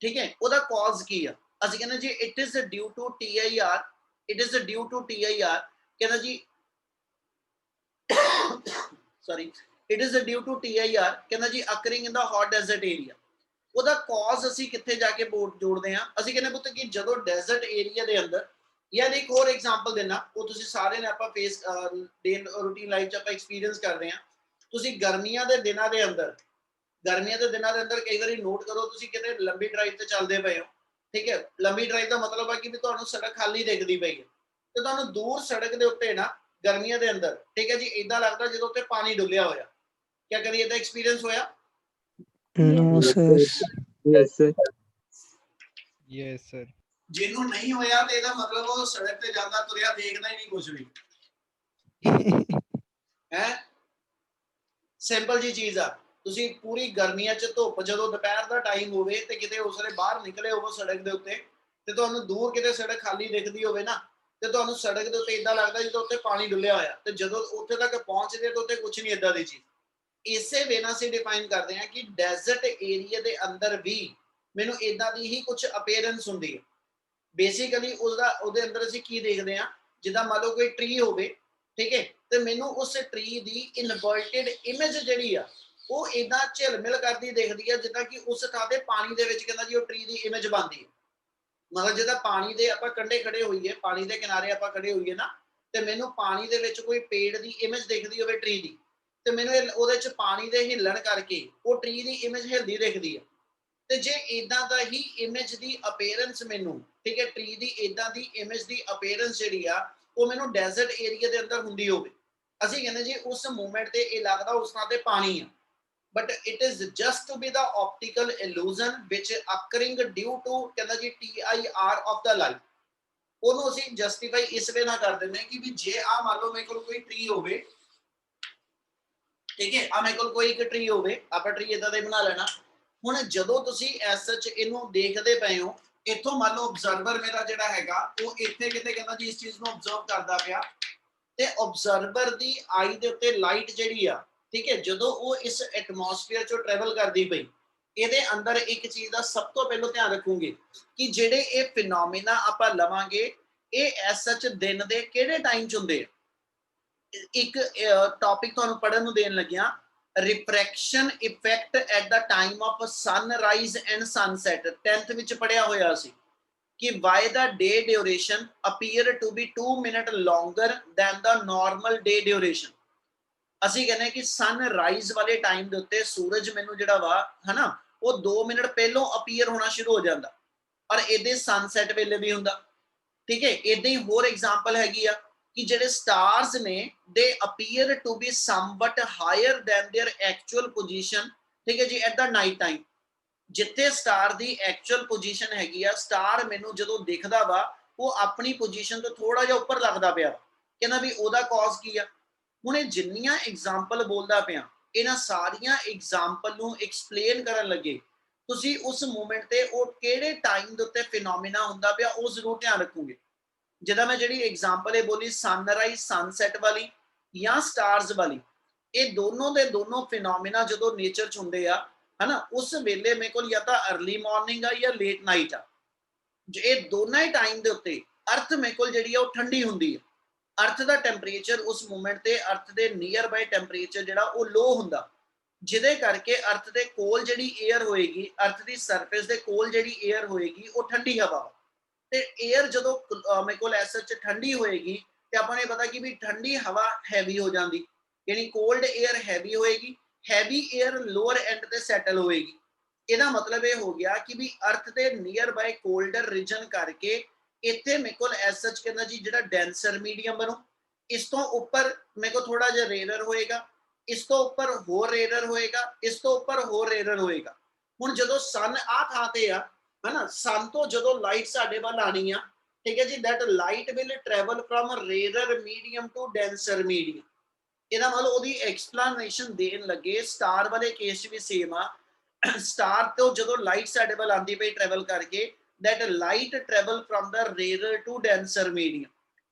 ਠੀਕ ਹੈ। ਉਹਦਾ ਕਾਜ਼ ਕੀ ਆ, ਅਸੀਂ ਕਹਿੰਦੇ ਜੀ it is due to TIR, it is due to TIR, ਕਹਿੰਦਾ ਜੀ sorry, it is due to TIR, ਕਹਿੰਦਾ ਜੀ occurring in the hot desert area. ਉਹਦਾ ਕਾਜ਼ ਅਸੀਂ ਕਿੱਥੇ ਜਾ ਕੇ ਜੋੜਦੇ ਆ, ਅਸੀਂ ਕਹਿੰਦੇ ਪੁੱਤ ਕਿ ਜਦੋਂ ਡੈਜ਼ਰਟ ਏਰੀਆ ਦੇ ਅੰਦਰ, ਯਾਰ ਇੱਕ ਹੋਰ ਐਗਜ਼ਾਮਪਲ ਦੇਣਾ, ਉਹ ਤੁਸੀਂ ਸਾਰੇ ਨੇ ਆਪਾਂ ਫੇਸ ਡੇ ਰੂਟੀਨ ਲਾਈਫ ਚ ਆਪਾਂ ਐਕਸਪੀਰੀਅੰਸ ਕਰਦੇ ਆ। ਤੁਸੀਂ ਗਰਮੀਆਂ ਦੇ ਦਿਨਾਂ ਦੇ ਅੰਦਰ ਕਈ ਵਾਰੀ ਨੋਟ ਕਰੋ, ਤੁਸੀਂ ਕਿਤੇ ਲੰਬੀ ਡਰਾਈਵ ਤੇ ਚੱਲਦੇ ਪਏ ਹੋ, ਠੀਕ ਹੈ, ਲੰਬੀ ਡਰਾਈਵ ਦਾ ਮਤਲਬ ਹੈ ਕਿ ਵੀ ਤੁਹਾਨੂੰ ਸੜਕ ਖਾਲੀ ਦਿਖਦੀ ਪਈ ਹੈ ਤੇ ਤੁਹਾਨੂੰ ਦੂਰ ਸੜਕ ਦੇ ਉੱਤੇ ਨਾ ਗਰਮੀਆਂ ਦੇ ਅੰਦਰ, ਠੀਕ ਹੈ ਜੀ, ਇਦਾਂ ਲੱਗਦਾ ਜਦੋਂ ਉੱਤੇ ਪਾਣੀ ਡੁੱਲਿਆ ਹੋਇਆ। ਕਿਆ ਕਦੀ ਏਦਾਂ ਐਕਸਪੀਰੀਅੰਸ ਹੋਇਆ? No sir। Yes sir। Yes sir। ਜਿਹਨੂੰ ਨਹੀਂ ਹੋਇਆ ਤੇ ਇਹਦਾ ਮਤਲਬ ਉਹ ਸੜਕ ਤੇ ਜਾਂਦਾ ਤੁਰਿਆ ਦੇਖਦਾ ਹੀ ਨਹੀਂ ਕੁਝ ਵੀ ਹੈ। ਸਿੰਪਲ ਜੀ ਚੀਜ਼ ਆ, ਤੁਸੀਂ ਪੂਰੀ ਗਰਮੀਆਂ ਚ ਧੁੱਪ ਜਦੋਂ ਦੁਪਹਿਰ ਦਾ ਟਾਈਮ ਹੋਵੇ ਤੇ ਕਿਤੇ ਉਸਲੇ ਬਾਹਰ ਨਿਕਲੇ ਹੋਵੋ ਸੜਕ ਦੇ ਉੱਤੇ ਤੇ ਤੁਹਾਨੂੰ ਦੂਰ ਕਿਤੇ ਸੜਕ ਖਾਲੀ ਦਿਖਦੀ ਹੋਵੇ ਨਾ, ਤੇ ਤੁਹਾਨੂੰ ਸੜਕ ਦੇ ਉੱਤੇ ਇਦਾਂ ਲੱਗਦਾ ਜਿੱਦਾਂ ਉੱਤੇ ਪਾਣੀ ਡੁੱਲਿਆ ਹੋਇਆ, ਤੇ ਜਦੋਂ ਉੱਥੇ ਤੱਕ ਪਹੁੰਚਦੇ ਤਾਂ ਉੱਤੇ ਕੁਝ ਨਹੀਂ ਇਦਾਂ ਦੀ ਚੀਜ਼। ਇਸੇ ਵੇ ਨਾਲ ਅਸੀਂ ਡਿਫਾਈਨ ਕਰਦੇ ਹਾਂ ਕਿ ਡੈਜ਼ਰਟ ਏਰੀਆ ਦੇ ਅੰਦਰ ਵੀ ਮੈਨੂੰ ਇਦਾਂ ਦੀ ਹੀ ਕੁਝ ਅਪੀਅਰੈਂਸ ਹੁੰਦੀ ਹੈ। ਬੇਸਿਕਲੀ ਉਹਦੇ ਅੰਦਰ ਅਸੀਂ ਕੀ ਦੇਖਦੇ ਹਾਂ, ਜਿੱਦਾਂ ਮੰਨ ਲਓ ਕੋਈ ਟਰੀ ਹੋਵੇ, ਠੀਕ ਹੈ, ਤੇ ਮੈਨੂੰ ਉਸ ਟਰੀ ਦੀ ਇਨਵਰਟਡ ਇਮੇਜ ਜਿਹੜੀ ਆ ਉਹ ਇਦਾਂ ਝਿਲਮਿਲ ਕਰਦੀ ਦਿਖਦੀ ਹੈ ਜਿੱਦਾਂ ਕਿ ਉਸ ਥਾਂ ਤੇ ਪਾਣੀ ਦੇ ਵਿੱਚ ਕਹਿੰਦਾ ਜੀ ਉਹ ਟਰੀ ਦੀ ਇਮੇਜ ਬਣਦੀ ਹੈ। ਮਤਲਬ ਜਿੱਦਾਂ ਪਾਣੀ ਦੇ ਆਪਾਂ ਕੰਢੇ ਖੜੇ ਹੋਈਏ, ਪਾਣੀ ਦੇ ਕਿਨਾਰੇ ਆਪਾਂ ਖੜੇ ਹੋਈਏ ਨਾ, ਤੇ ਮੈਨੂੰ ਪਾਣੀ ਦੇ ਵਿੱਚ ਕੋਈ ਪੇੜ ਦੀ ਇਮੇਜ ਦਿਖਦੀ ਹੋਵੇ ਟਰੀ ਦੀ, ਤੇ ਮੈਨੂੰ ਉਹਦੇ ਚ ਪਾਣੀ ਦੇ ਹਿੱਲਣ ਕਰਕੇ ਉਹ ਟਰੀ ਦੀ ਇਮੇਜ ਹਿਲਦੀ ਦਿਖਦੀ ਹੈ, ਤੇ ਜੇ ਇਦਾਂ ਦਾ ਹੀ ਇਮੇਜ ਦੀ ਅਪੀਅਰੈਂਸ ਮੈਨੂੰ, ਠੀਕ ਹੈ, ਟਰੀ ਦੀ ਇਦਾਂ ਦੀ ਇਮੇਜ ਦੀ ਅਪੀਅਰੈਂਸ ਜਿਹੜੀ ਆ ਉਹ ਮੈਨੂੰ ਡੈਜ਼ਰਟ ਏਰੀਆ ਦੇ ਅੰਦਰ ਹੁੰਦੀ ਹੋਵੇ, ਅਸੀਂ ਕਹਿੰਦੇ ਜੀ ਉਸ ਮੂਮੈਂਟ ਤੇ ਇਹ ਲੱਗਦਾ ਉਸ ਥਾਂ ਤੇ ਪਾਣੀ ਆ, but it is just to be the optical illusion which occurring due to ਕਹਿੰਦਾ ਜੀ TIR of the light। ਉਹਨੂੰ ਅਸੀਂ ਜਸਟੀਫਾਈ ਇਸ ਵੇ ਨਾਲ ਕਰ ਦਿੰਦੇ ਕਿ ਵੀ ਜੇ ਆ ਮੰਨ ਲਓ ਮੇਰੇ ਕੋਲ ਕੋਈ ਟਰੀ ਹੋਵੇ, ਠੀਕ ਹੈ, ਆ ਮੇਰੇ ਕੋਲ ਕੋਈ ਇੱਕ ਟਰੀ ਹੋਵੇ, ਆਪਾਂ ਟਰੀ ਇਦਾਂ ਦਾ ਹੀ ਬਣਾ ਲੈਣਾ। ਹੁਣ ਜਦੋਂ ਤੁਸੀਂ ਐਸ ਸੱਚ ਇਹਨੂੰ ਦੇਖਦੇ ਪਏ ਹੋ, ਇੱਥੋਂ ਮੰਨ ਲਓ ਆਬਜ਼ਰਵਰ ਮੇਰਾ ਜਿਹੜਾ ਹੈਗਾ ਉਹ ਇੱਥੇ ਕਿਤੇ ਕਹਿੰਦਾ ਜੀ ਇਸ ਚੀਜ਼ ਨੂੰ ਆਬਜ਼ਰਵ ਕਰਦਾ ਪਿਆ, ਤੇ ਆਬਜ਼ਰਵਰ ਦੀ ਆਈ ਦੇ ਉੱਤੇ ਲਾਈਟ ਜਿਹੜੀ ਆ, ਠੀਕ ਹੈ, ਜਦੋਂ ਉਹ ਇਸ ਐਟਮੋਸਫੀਅਰ ਚੋਂ ਟਰੈਵਲ ਕਰਦੀ ਪਈ, ਇਹਦੇ ਅੰਦਰ ਇੱਕ ਚੀਜ਼ ਦਾ ਸਭ ਤੋਂ ਪਹਿਲਾਂ ਧਿਆਨ ਰੱਖੂਗੇ ਕਿ ਜਿਹੜੇ ਇਹ ਫਿਨੋਮੀਨਾ ਆਪਾਂ ਲਵਾਂਗੇ ਇਹ ਐਸ ਸੱਚ ਦਿਨ ਦੇ ਕਿਹੜੇ ਟਾਈਮ ਚ ਹੁੰਦੇ ਆ। ਇੱਕ ਟੌਪਿਕ ਤੁਹਾਨੂੰ ਪੜ੍ਹਨ ਨੂੰ ਦੇਣ ਲੱਗਿਆ, refraction effect at the time of sunrise and sunset, 10th ਵਿੱਚ ਪੜਿਆ ਹੋਇਆ ਸੀ ਕਿ why the day duration appear to be 2 minutes longer than the normal day duration। ਅਸੀਂ ਕਹਿੰਦੇ ਕਿ ਸਨਰਾਈਜ਼ ਵਾਲੇ ਟਾਈਮ ਦੇ ਉੱਤੇ ਸੂਰਜ ਮੈਨੂੰ ਜਿਹੜਾ ਵਾ ਹਨਾ ਉਹ 2 ਮਿੰਟ ਪਹਿਲਾਂ ਅਪੀਅਰ ਹੋਣਾ ਸ਼ੁਰੂ ਹੋ ਜਾਂਦਾ, ਔਰ ਇਹਦੇ ਸਨਸੈਟ ਵੇਲੇ ਵੀ ਹੁੰਦਾ, ਠੀਕ ਹੈ। ਇਦਾਂ ਹੀ ਹੋਰ ਐਗਜ਼ਾਮਪਲ ਹੈਗੀ ਆ ਕਿ ਜਿਹੜੇ ਸਟਾਰਸ ਨੇ they appear to be somewhat higher than their actual position, ਠੀਕ ਹੈ ਜੀ, ਐਟ ਦਾ ਨਾਈਟ ਟਾਈਮ। ਜਿੱਥੇ ਸਟਾਰ ਦੀ ਐਕਚੁਅਲ ਪੋਜੀਸ਼ਨ ਹੈਗੀ ਆ, ਸਟਾਰ ਮੈਨੂੰ ਜਦੋਂ ਦਿਖਦਾ ਵਾ ਉਹ ਆਪਣੀ ਪੋਜੀਸ਼ਨ ਤੋਂ ਥੋੜਾ ਜਿਹਾ ਉੱਪਰ ਲੱਗਦਾ ਪਿਆ, ਕਹਿੰਦਾ ਵੀ ਉਹਦਾ ਕਾਜ਼ ਕੀ ਆ। ਹੁਣ ਇਹ ਜਿੰਨੀਆਂ ਐਗਜ਼ਾਮਪਲ ਬੋਲਦਾ ਪਿਆ, ਇਹਨਾਂ ਸਾਰੀਆਂ ਐਗਜ਼ਾਮਪਲ ਨੂੰ ਐਕਸਪਲੇਨ ਕਰਨ ਲੱਗੇ ਤੁਸੀਂ ਉਸ ਮੂਮੈਂਟ ਤੇ ਉਹ ਕਿਹੜੇ ਟਾਈਮ ਦੇ ਉੱਤੇ ਫਿਨੋਮੀਨਾ ਹੁੰਦਾ ਪਿਆ ਉਹ ਜ਼ਰੂਰ ਧਿਆਨ ਰੱਖੋਗੇ। ਜਿੱਦਾਂ ਮੈਂ ਜਿਹੜੀ ਐਗਜ਼ਾਮਪਲ ਇਹ ਬੋਲੀ ਸਨਰਾਈਜ਼ ਸਨਸੈਟ ਵਾਲੀ ਜਾਂ ਸਟਾਰਸ ਵਾਲੀ, ਇਹ ਦੋਨੋਂ ਦੇ ਦੋਨੋਂ ਫਿਨੋਮੀਨਾ ਜਦੋਂ ਨੇਚਰ ਚ ਹੁੰਦੇ ਆ ਹਨਾ, ਉਸ ਵੇਲੇ ਮੇਰੇ ਕੋਲ ਜਾਂ ਤਾਂ ਅਰਲੀ ਮਾਰਨਿੰਗ ਆ ਜਾਂ ਲੇਟ ਨਾਈਟ ਆ। ਇਹ ਦੋਨਾਂ ਹੀ ਟਾਈਮ ਦੇ ਉੱਤੇ ਅਰਥ ਮੇਰੇ ਕੋਲ ਜਿਹੜੀ ਆ ਉਹ ਠੰਡੀ ਹੁੰਦੀ ਹੈ। ਅਰਥ ਦਾ ਟੈਂਪਰੇਚਰ ਉਸ ਮੂਮੈਂਟ ਤੇ ਅਰਥ ਦੇ ਨੀਅਰ ਬਾਈ ਟੈਂਪਰੇਚਰ ਜਿਹੜਾ ਉਹ ਲੋ ਹੁੰਦਾ, ਜਿਹਦੇ ਕਰਕੇ ਅਰਥ ਦੇ ਕੋਲ ਜਿਹੜੀ 에ਅਰ ਹੋਏਗੀ, ਅਰਥ ਦੀ ਸਰਫੇਸ ਦੇ ਕੋਲ ਜਿਹੜੀ 에ਅਰ ਹੋਏਗੀ ਉਹ ਠੰਡੀ ਹਵਾ, ਤੇ 에ਅਰ ਜਦੋਂ ਮੇਰੇ ਕੋਲ ਐਸ ਸੱਚ ਠੰਡੀ ਹੋਏਗੀ ਤੇ ਆਪਾਂ ਨੂੰ ਪਤਾ ਕਿ ਵੀ ਠੰਡੀ ਹਵਾ ਹੈਵੀ ਹੋ ਜਾਂਦੀ, ਯਾਨੀ ਕੋਲਡ 에ਅਰ ਹੈਵੀ ਹੋਏਗੀ, ਹੈਵੀ 에ਅਰ ਲੋਅਰ ਐਂਡ ਤੇ ਸੈਟਲ ਹੋਏਗੀ। ਇਹਦਾ ਮਤਲਬ ਇਹ ਹੋ ਗਿਆ ਕਿ ਵੀ ਅਰਥ ਦੇ ਨੀਅਰ ਬਾਈ ਕੋਲਡਰ ਰੀਜਨ ਕਰਕੇ ਇੱਥੇ ਮੇਰੇ ਕੋਲ ਐਸ ਸੱਚ ਕਹਿੰਦਾ ਜੀ ਜਿਹੜਾ ਡੈਂਸਰ ਮੀਡੀਅਮ ਬਣੂ, ਇਸ ਤੋਂ ਉੱਪਰ ਮੇਰੇ ਕੋਲ ਥੋੜਾ ਜਿਹਾ ਰੇਅਰਰ ਹੋਏਗਾ, ਇਸ ਤੋਂ ਉੱਪਰ ਹੋਰ ਰੇਅਰਰ ਹੋਏਗਾ, ਇਸ ਤੋਂ ਉੱਪਰ ਹੋਰ ਰੇਅਰਰ ਹੋਏਗਾ। ਹੁਣ ਜਦੋਂ ਸਨ ਆ ਥਾਂ ਤੇ ਆ ਹਨਾ, ਸਨ ਤੋਂ ਜਦੋਂ ਲਾਈਟ ਸਾਡੇ ਵੱਲ ਆਣੀ ਆ, ਠੀਕ ਹੈ ਜੀ, that light will travel from rarer medium to denser medium। ਇਹਦਾ ਮਤਲਬ ਉਹਦੀ ਐਕਸਪਲੇਨੇਸ਼ਨ ਦੇਣ ਲੱਗੇ ਸਟਾਰ ਵਾਲੇ ਕੇਸ ਵੀ ਸੇਮ ਆ, ਸਟਾਰ ਤੋਂ ਜਦੋਂ ਲਾਈਟ ਸਾਡੇ ਵੱਲ ਆਂਦੀ ਪਈ ਟਰੈਵਲ ਕਰਕੇ, that light travel from the rarer to denser medium,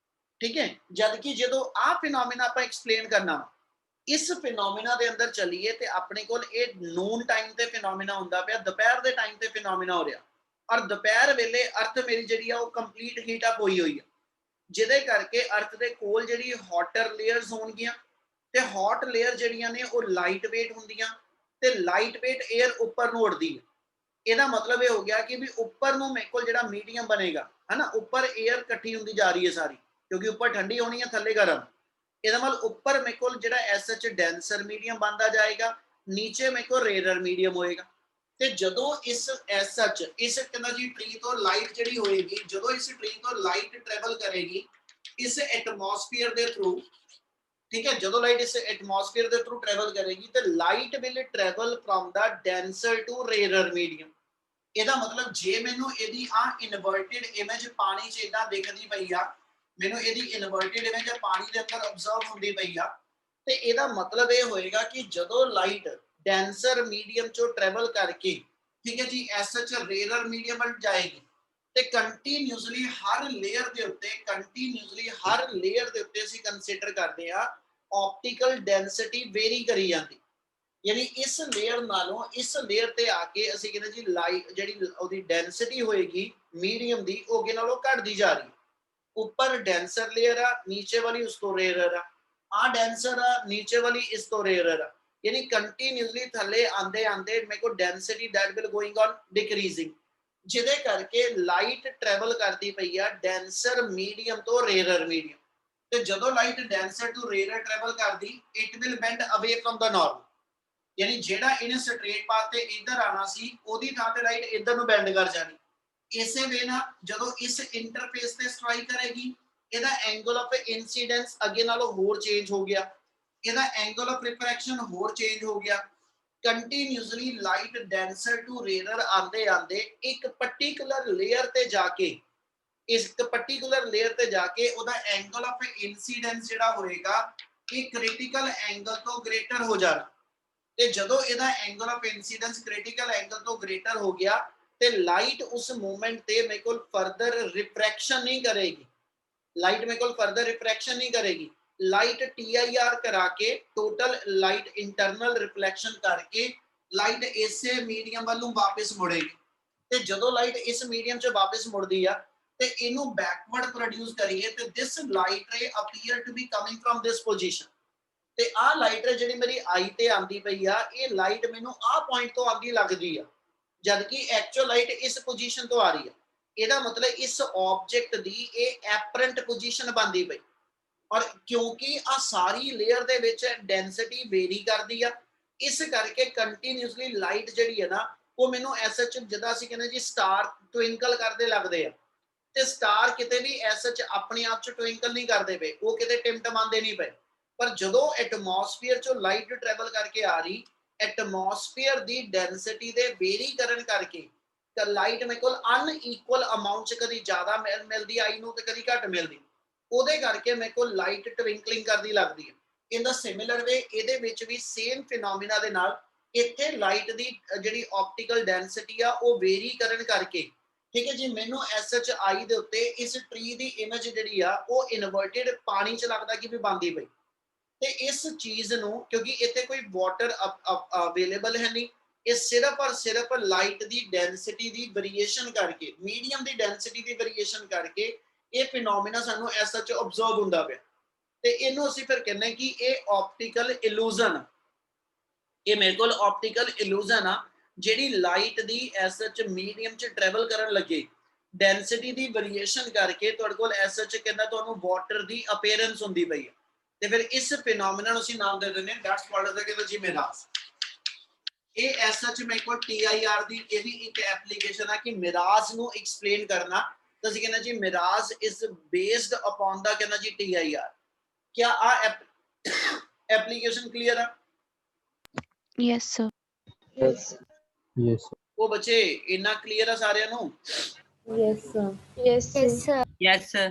ਠੀਕ ਹੈ। ਜਦ ਕਿ ਜਦੋਂ ਆ ਫਿਨੋਮੀਨਾ ਆਪਾਂ ਐਕਸਪਲੇਨ ਕਰਨਾ, ਇਸ ਫਿਨੋਮੀਨਾ ਦੇ ਅੰਦਰ ਚੱਲੀਏ ਤੇ ਆਪਣੇ ਕੋਲ ਇਹ ਨੂਨ ਟਾਈਮ ਤੇ ਫਿਨੋਮੀਨਾ ਹੁੰਦਾ ਪਿਆ, ਦੁਪਹਿਰ ਦੇ ਟਾਈਮ ਤੇ ਫਿਨੋਮੀਨਾ ਹੋ ਰਿਹਾ, ਔਰ ਦੁਪਹਿਰ ਵੇਲੇ ਅਰਥ ਮੇਰੀ ਜਿਹੜੀ ਆ ਉਹ ਕੰਪਲੀਟ ਹੀਟ ਅਪ ਹੋਈ ਹੋਈ ਆ, ਜਿਹਦੇ ਕਰਕੇ ਅਰਥ ਦੇ ਕੋਲ ਜਿਹੜੀ ਹੌਟਰ ਲੇਅਰਸ ਹੋਣਗੀਆਂ, ਤੇ ਹੌਟ ਲੇਅਰ ਜਿਹੜੀਆਂ ਨੇ ਉਹ ਲਾਈਟ ਵੇਟ ਹੁੰਦੀਆਂ, ਤੇ ਲਾਈਟ ਵੇਟ 에ਅਰ ਉੱਪਰ ਨੂੰ ਉੱਡਦੀ ਹੈ। ਇਹਦਾ ਮਤਲਬ ਇਹ ਹੋ ਗਿਆ ਕਿ ਵੀ ਉੱਪਰ ਨੂੰ ਮੇਰੇ ਕੋਲ ਜਿਹੜਾ ਮੀਡੀਅਮ ਬਣੇਗਾ ਹਨਾ, ਉੱਪਰ 에ਅਰ ਇਕੱਠੀ ਹੁੰਦੀ ਜਾ ਰਹੀ ਹੈ ਸਾਰੀ, ਕਿਉਂਕਿ ਉੱਪਰ ਠੰਡੀ ਹੋਣੀ ਹੈ ਥੱਲੇ ਗਰਮ। ਇਹਦਾ ਮਤਲਬ ਉੱਪਰ ਮੇਰੇ ਕੋਲ ਜਿਹੜਾ ਐਸ ਸੱਚ ਡੈਂਸਰ ਮੀਡੀਅਮ ਬਣਦਾ ਜਾਏਗਾ, ਨੀਚੇ ਮੇਰੇ ਕੋਲ ਰੇਅਰਰ ਮੀਡੀਅਮ ਹੋਏਗਾ। ਤੇ ਜਦੋਂ ਇਸ ਐਸ ਸੱਚ ਇਸ ਕਹਿੰਦਾ ਜੀ ਟਰੀ ਤੋਂ ਲਾਈਟ ਜਿਹੜੀ ਹੋਏਗੀ, ਜਦੋਂ ਇਸ ਟਰੀ ਤੋਂ ਲਾਈਟ ਟਰੈਵਲ ਕਰੇਗੀ ਇਸ ਐਟਮੋਸਫੀਅਰ ਦੇ ਥਰੂ, ਠੀਕ ਹੈ, ਜਦੋਂ ਲਾਈਟ ਇਸ ਐਟਮੋਸਫੀਅਰ ਦੇ ਥਰੂ ਟਰੈਵਲ ਕਰੇਗੀ ਤੇ light will travel from the denser to rarer medium. ਇਹਦਾ ਮਤਲਬ ਜੇ ਮੈਨੂੰ ਇਹਦੀ ਆ ਇਨਵਰਟਿਡ ਇਮੇਜ ਪਾਣੀ 'ਚ ਇਦਾਂ ਦਿਖਦੀ ਪਈ ਆ, ਮੈਨੂੰ ਇਹਦੀ ਇਨਵਰਟਿਡ ਇਮੇਜ ਪਾਣੀ ਦੇ ਅੰਦਰ ਅਬਜ਼ਰਵ ਹੁੰਦੀ ਪਈ ਆ, ਤੇ ਇਹਦਾ ਮਤਲਬ ਇਹ ਹੋਏਗਾ ਕਿ ਜਦੋਂ ਲਾਈਟ ਡੈਂਸਰ ਮੀਡੀਅਮ ਚੋਂ ਟਰੈਵਲ ਕਰਕੇ, ਠੀਕ ਹੈ ਜੀ, ਐਸ ਸੱਚ ਰੇਅਰਰ ਮੀਡੀਅਮ ਵੱਲ ਜਾਏਗੀ ਤੇ ਕੰਟੀਨਿਊਸਲੀ ਹਰ ਲੇਅਰ ਦੇ ਉੱਤੇ ਅਸੀਂ ਕੰਸੀਡਰ ਕਰਦੇ ਆ ਆਪਟੀਕਲ ਡੈਂਸਿਟੀ ਵੇਰੀ ਕਰੀ ਜਾਂਦੀ, ਯਾਨੀ ਇਸ ਲੇਅਰ ਨਾਲੋਂ ਇਸ ਲੇਅਰ ਤੇ ਆ ਕੇ ਅਸੀਂ ਕਹਿੰਦੇ ਜੀ ਲਾਈਟ ਜਿਹੜੀ ਉਹਦੀ ਡੈਂਸਿਟੀ ਹੋਏਗੀ ਮੀਡੀਅਮ ਦੀ, ਉਹ ਅੱਗੇ ਨਾਲੋਂ ਘਟਦੀ ਜਾ ਰਹੀ। ਉੱਪਰ ਡੈਂਸਰ ਲੇਅਰ ਆ, ਨੀਚੇ ਵਾਲੀ ਉਸ ਤੋਂ ਰੇਅਰਰ ਆ ਡੈਂਸਰ ਆ, ਨੀਚੇ ਵਾਲੀ ਇਸ ਤੋਂ ਰੇਅਰਰ ਆ, ਯਾਨੀ ਕੰਟੀਨਿਊਸਲੀ ਥੱਲੇ ਆਂਦੇ ਆਂਦੇ ਮੇਰੇ ਕੋਲ density that will going on decreasing, ਜਿਹਦੇ ਕਰਕੇ ਲਾਈਟ ਟਰੈਵਲ ਕਰਦੀ ਪਈ ਆ ਡੈਂਸਰ ਮੀਡੀਅਮ ਤੋਂ ਰੇਅਰਰ ਮੀਡੀਅਮ। ਤੇ ਜਦੋਂ ਲਾਈਟ ਡੈਂਸਰ ਤੋਂ ਰੇਅਰਰ ਟਰੈਵਲ ਕਰਦੀ, ਇਟ ਵਿਲ ਬੈਂਡ ਅਵੇ ਫਰਮ ਦਾ ਨਾਰਮਲ, यानी जेड़ा इन्हें स्ट्रेट पाथ ते इधर आना सी ओदी थां ते लाइट इधर नु बेंड कर जानी। इसे वे ना जदों इस इंटरफेस ते स्ट्राइक करेगी ਇਹਦਾ एंगल ऑफ इंसीडेंस अगे नालों होर चेंज हो गया, ਇਹਦਾ एंगल ऑफ रिफ्रैक्शन होर चेंज हो गया। Continuously light denser to rarer आंदे आंदे एक पर्टिकुलर लेयर ते जाके इस पर्टिकुलर लेयर ते जाके ਉਹਦਾ एंगल ऑफ इंसीडेंस ਜਿਹੜਾ ਹੋਏਗਾ ਇਹ क्रिटिकल एंगल ਤੋਂ ग्रेटर हो जाना। ਤੇ ਜਦੋਂ ਇਹਦਾ angle of incidence critical angle ਤੋਂ ग्रेटर हो गया ਤੇ ਲਾਈਟ ਉਸ ਮੂਵਮੈਂਟ ਤੇ ਮੇਰੇ ਕੋਲ ਫਰਦਰ ਰਿਫਰੈਕਸ਼ਨ ਨਹੀਂ ਕਰੇਗੀ। लाइट मेरे को फर्दर रिफ्रैक्शन नहीं करेगी। लाइट TIR करा के टोटल लाइट इंटरनल रिफ्लेक्शन करके लाइट इसे मीडियम वालों वापस मुड़ेगी। ते जदों लाइट इस मीडियम च वापस मुड़दी आ ते इनू बैकवर्ड प्रोड्यूस करिए ते this light ray appear to be coming from this position. ते आ लाइट रे जेडी मेरी आई ते आंदी पई आ ये लाइट मेनू आ पॉइंट तो आंदी लगदी आ जबकि एक्चुअल लाइट इस पोजीशन तो आ रही है। ਇਹਦਾ ਮਤਲਬ ਇਸ ਆਬਜੈਕਟ ਦੀ ਇਹ ਐਪਰੈਂਟ ਪੋਜੀਸ਼ਨ ਬਣਦੀ ਪਈ ਔਰ ਕਿਉਂਕਿ ਆ ਸਾਰੀ ਲੇਅਰ ਦੇ ਵਿੱਚ ਡੈਂਸਿਟੀ ਵੇਰੀ ਕਰਦੀ ਆ ਇਸ ਕਰਕੇ ਕੰਟੀਨਿਊਸਲੀ ਲਾਈਟ ਜਿਹੜੀ ਹੈ ਨਾ ਉਹ ਮੈਨੂੰ ਐਸਐਚ ਜਿੱਦਾਂ ਅਸੀਂ ਕਹਿੰਦੇ ਜੀ ਸਟਾਰ ਟਵਿੰਕਲ ਕਰਦੇ ਲੱਗਦੇ ਆ ਤੇ ਸਟਾਰ ਕਿਤੇ ਵੀ ਐਸਐਚ ਆਪਣੇ ਆਪ ਚ ਟਵਿੰਕਲ ਨਹੀਂ ਕਰਦੇ ਪਏ, ਉਹ ਕਿਤੇ ਟਿਮਟਮਾਉਂਦੇ ਨਹੀਂ ਪਏ। ਪਰ ਜਦੋਂ ਐਟਮੋਸਫੀਅਰ ਚੋਂ ਲਾਈਟ ਟਰੈਵਲ ਕਰਕੇ ਆ ਰਹੀ ਐਟਮੋਸਫੀਅਰ ਦੀ ਡੈਂਸਿਟੀ ਦੇ ਵੇਰੀ ਕਰਨ ਕਰਕੇ लाइट मेरे को अनइक्वल अमाउंट च कदी ज्यादा मिलदी आई नूं ते कदी घट मिलदी ओदे करके मेरे को लाइट ट्विंकलिंग करदी लगदी है। इन द सिमिलर वे ਇਹਦੇ ਵਿੱਚ ਵੀ सेम फिनोमिना ਦੇ ਨਾਲ ਇੱਥੇ ਲਾਈਟ ਦੀ ਜਿਹੜੀ ਆਪਟੀਕਲ ਡੈਂਸਿਟੀ ਆ ਉਹ ਵੇਰੀ ਕਰਨ ਕਰਕੇ ਠੀਕ ਹੈ ਜੀ ਮੈਨੂੰ SHI ਦੇ ਉੱਤੇ ਇਸ ਟਰੀ ਦੀ ਇਮੇਜ ਜਿਹੜੀ ਆ ਉਹ ਇਨਵਰਟਡ ਪਾਣੀ ਚ ਲੱਗਦਾ ਕਿ ਵੀ ਬੰਦੀ ਪਈ ਤੇ ਇਸ ਚੀਜ਼ ਨੂੰ ਕਿਉਂਕਿ ਇੱਥੇ ਕੋਈ ਵਾਟਰ ਅਵੇਲੇਬਲ ਹੈ ਨਹੀਂ ਇਹ सिर्फ और सिर्फ लाइट दी डेंसिटी दी वेरिएशन करके मीडियम दी डेंसिटी दी वेरिएशन करके ये फिनोमिना सानू ऐसा च ऑब्जर्व हुंदा पिया ते इनू ਅਸੀਂ ਫਿਰ ਕਹਿੰਦੇ ਕਿ ਇਹ ऑप्टिकल इल्यूजन ਇਹ ਮੇਰੇ ਕੋਲ ऑप्टिकल इल्यूजन आ ਜਿਹੜੀ ਲਾਈਟ ਦੀ ਐਸਾ ਚ ਮੀਡੀਅਮ ਚ ਟਰੈਵਲ ਕਰਨ ਲੱਗੇ ਡੈਂਸਿਟੀ ਦੀ ਵੇਰੀਏਸ਼ਨ ਕਰਕੇ ਤੁਹਾਡੇ ਕੋਲ ਐਸਾ ਚ ਕਹਿੰਦਾ ਤੁਹਾਨੂੰ ਵਾਟਰ ਦੀ ਅਪੀਅਰੈਂਸ ਹੁੰਦੀ ਪਈ ਹੈ ਤੇ ਫਿਰ ਇਸ ਫਿਨੋਮੀਨਾ ਨੂੰ ਅਸੀਂ ਨਾਮ ਦੇ ਦਿੰਦੇ ਹਾਂ ਦੈਟਸ ਕਾਲਡ ਐਜ਼ ਜੀ ਮਿਰਾਜ। ਇਹ ਐਸਾ ਚ ਮੇਰੇ ਕੋਲ TIR ਦੀ ਇਹ ਵੀ ਇੱਕ ਐਪਲੀਕੇਸ਼ਨ ਆ ਕਿ ਮਿਰਾਜ ਨੂੰ ਐਕਸਪਲੇਨ ਕਰਨਾ ਤਾਂ ਅਸੀਂ ਕਹਿੰਦੇ ਜੀ ਮਿਰਾਜ ਇਜ਼ ਬੇਸਡ ਅਪਨ ਦਾ ਕਹਿੰਦਾ ਜੀ TIR। क्या आ एप्लीकेशन क्लियर है? Yes, sir. Yes. वो बच्चे इतना क्लियर है सारे नु? Yes sir. Yes, sir. Yes, sir.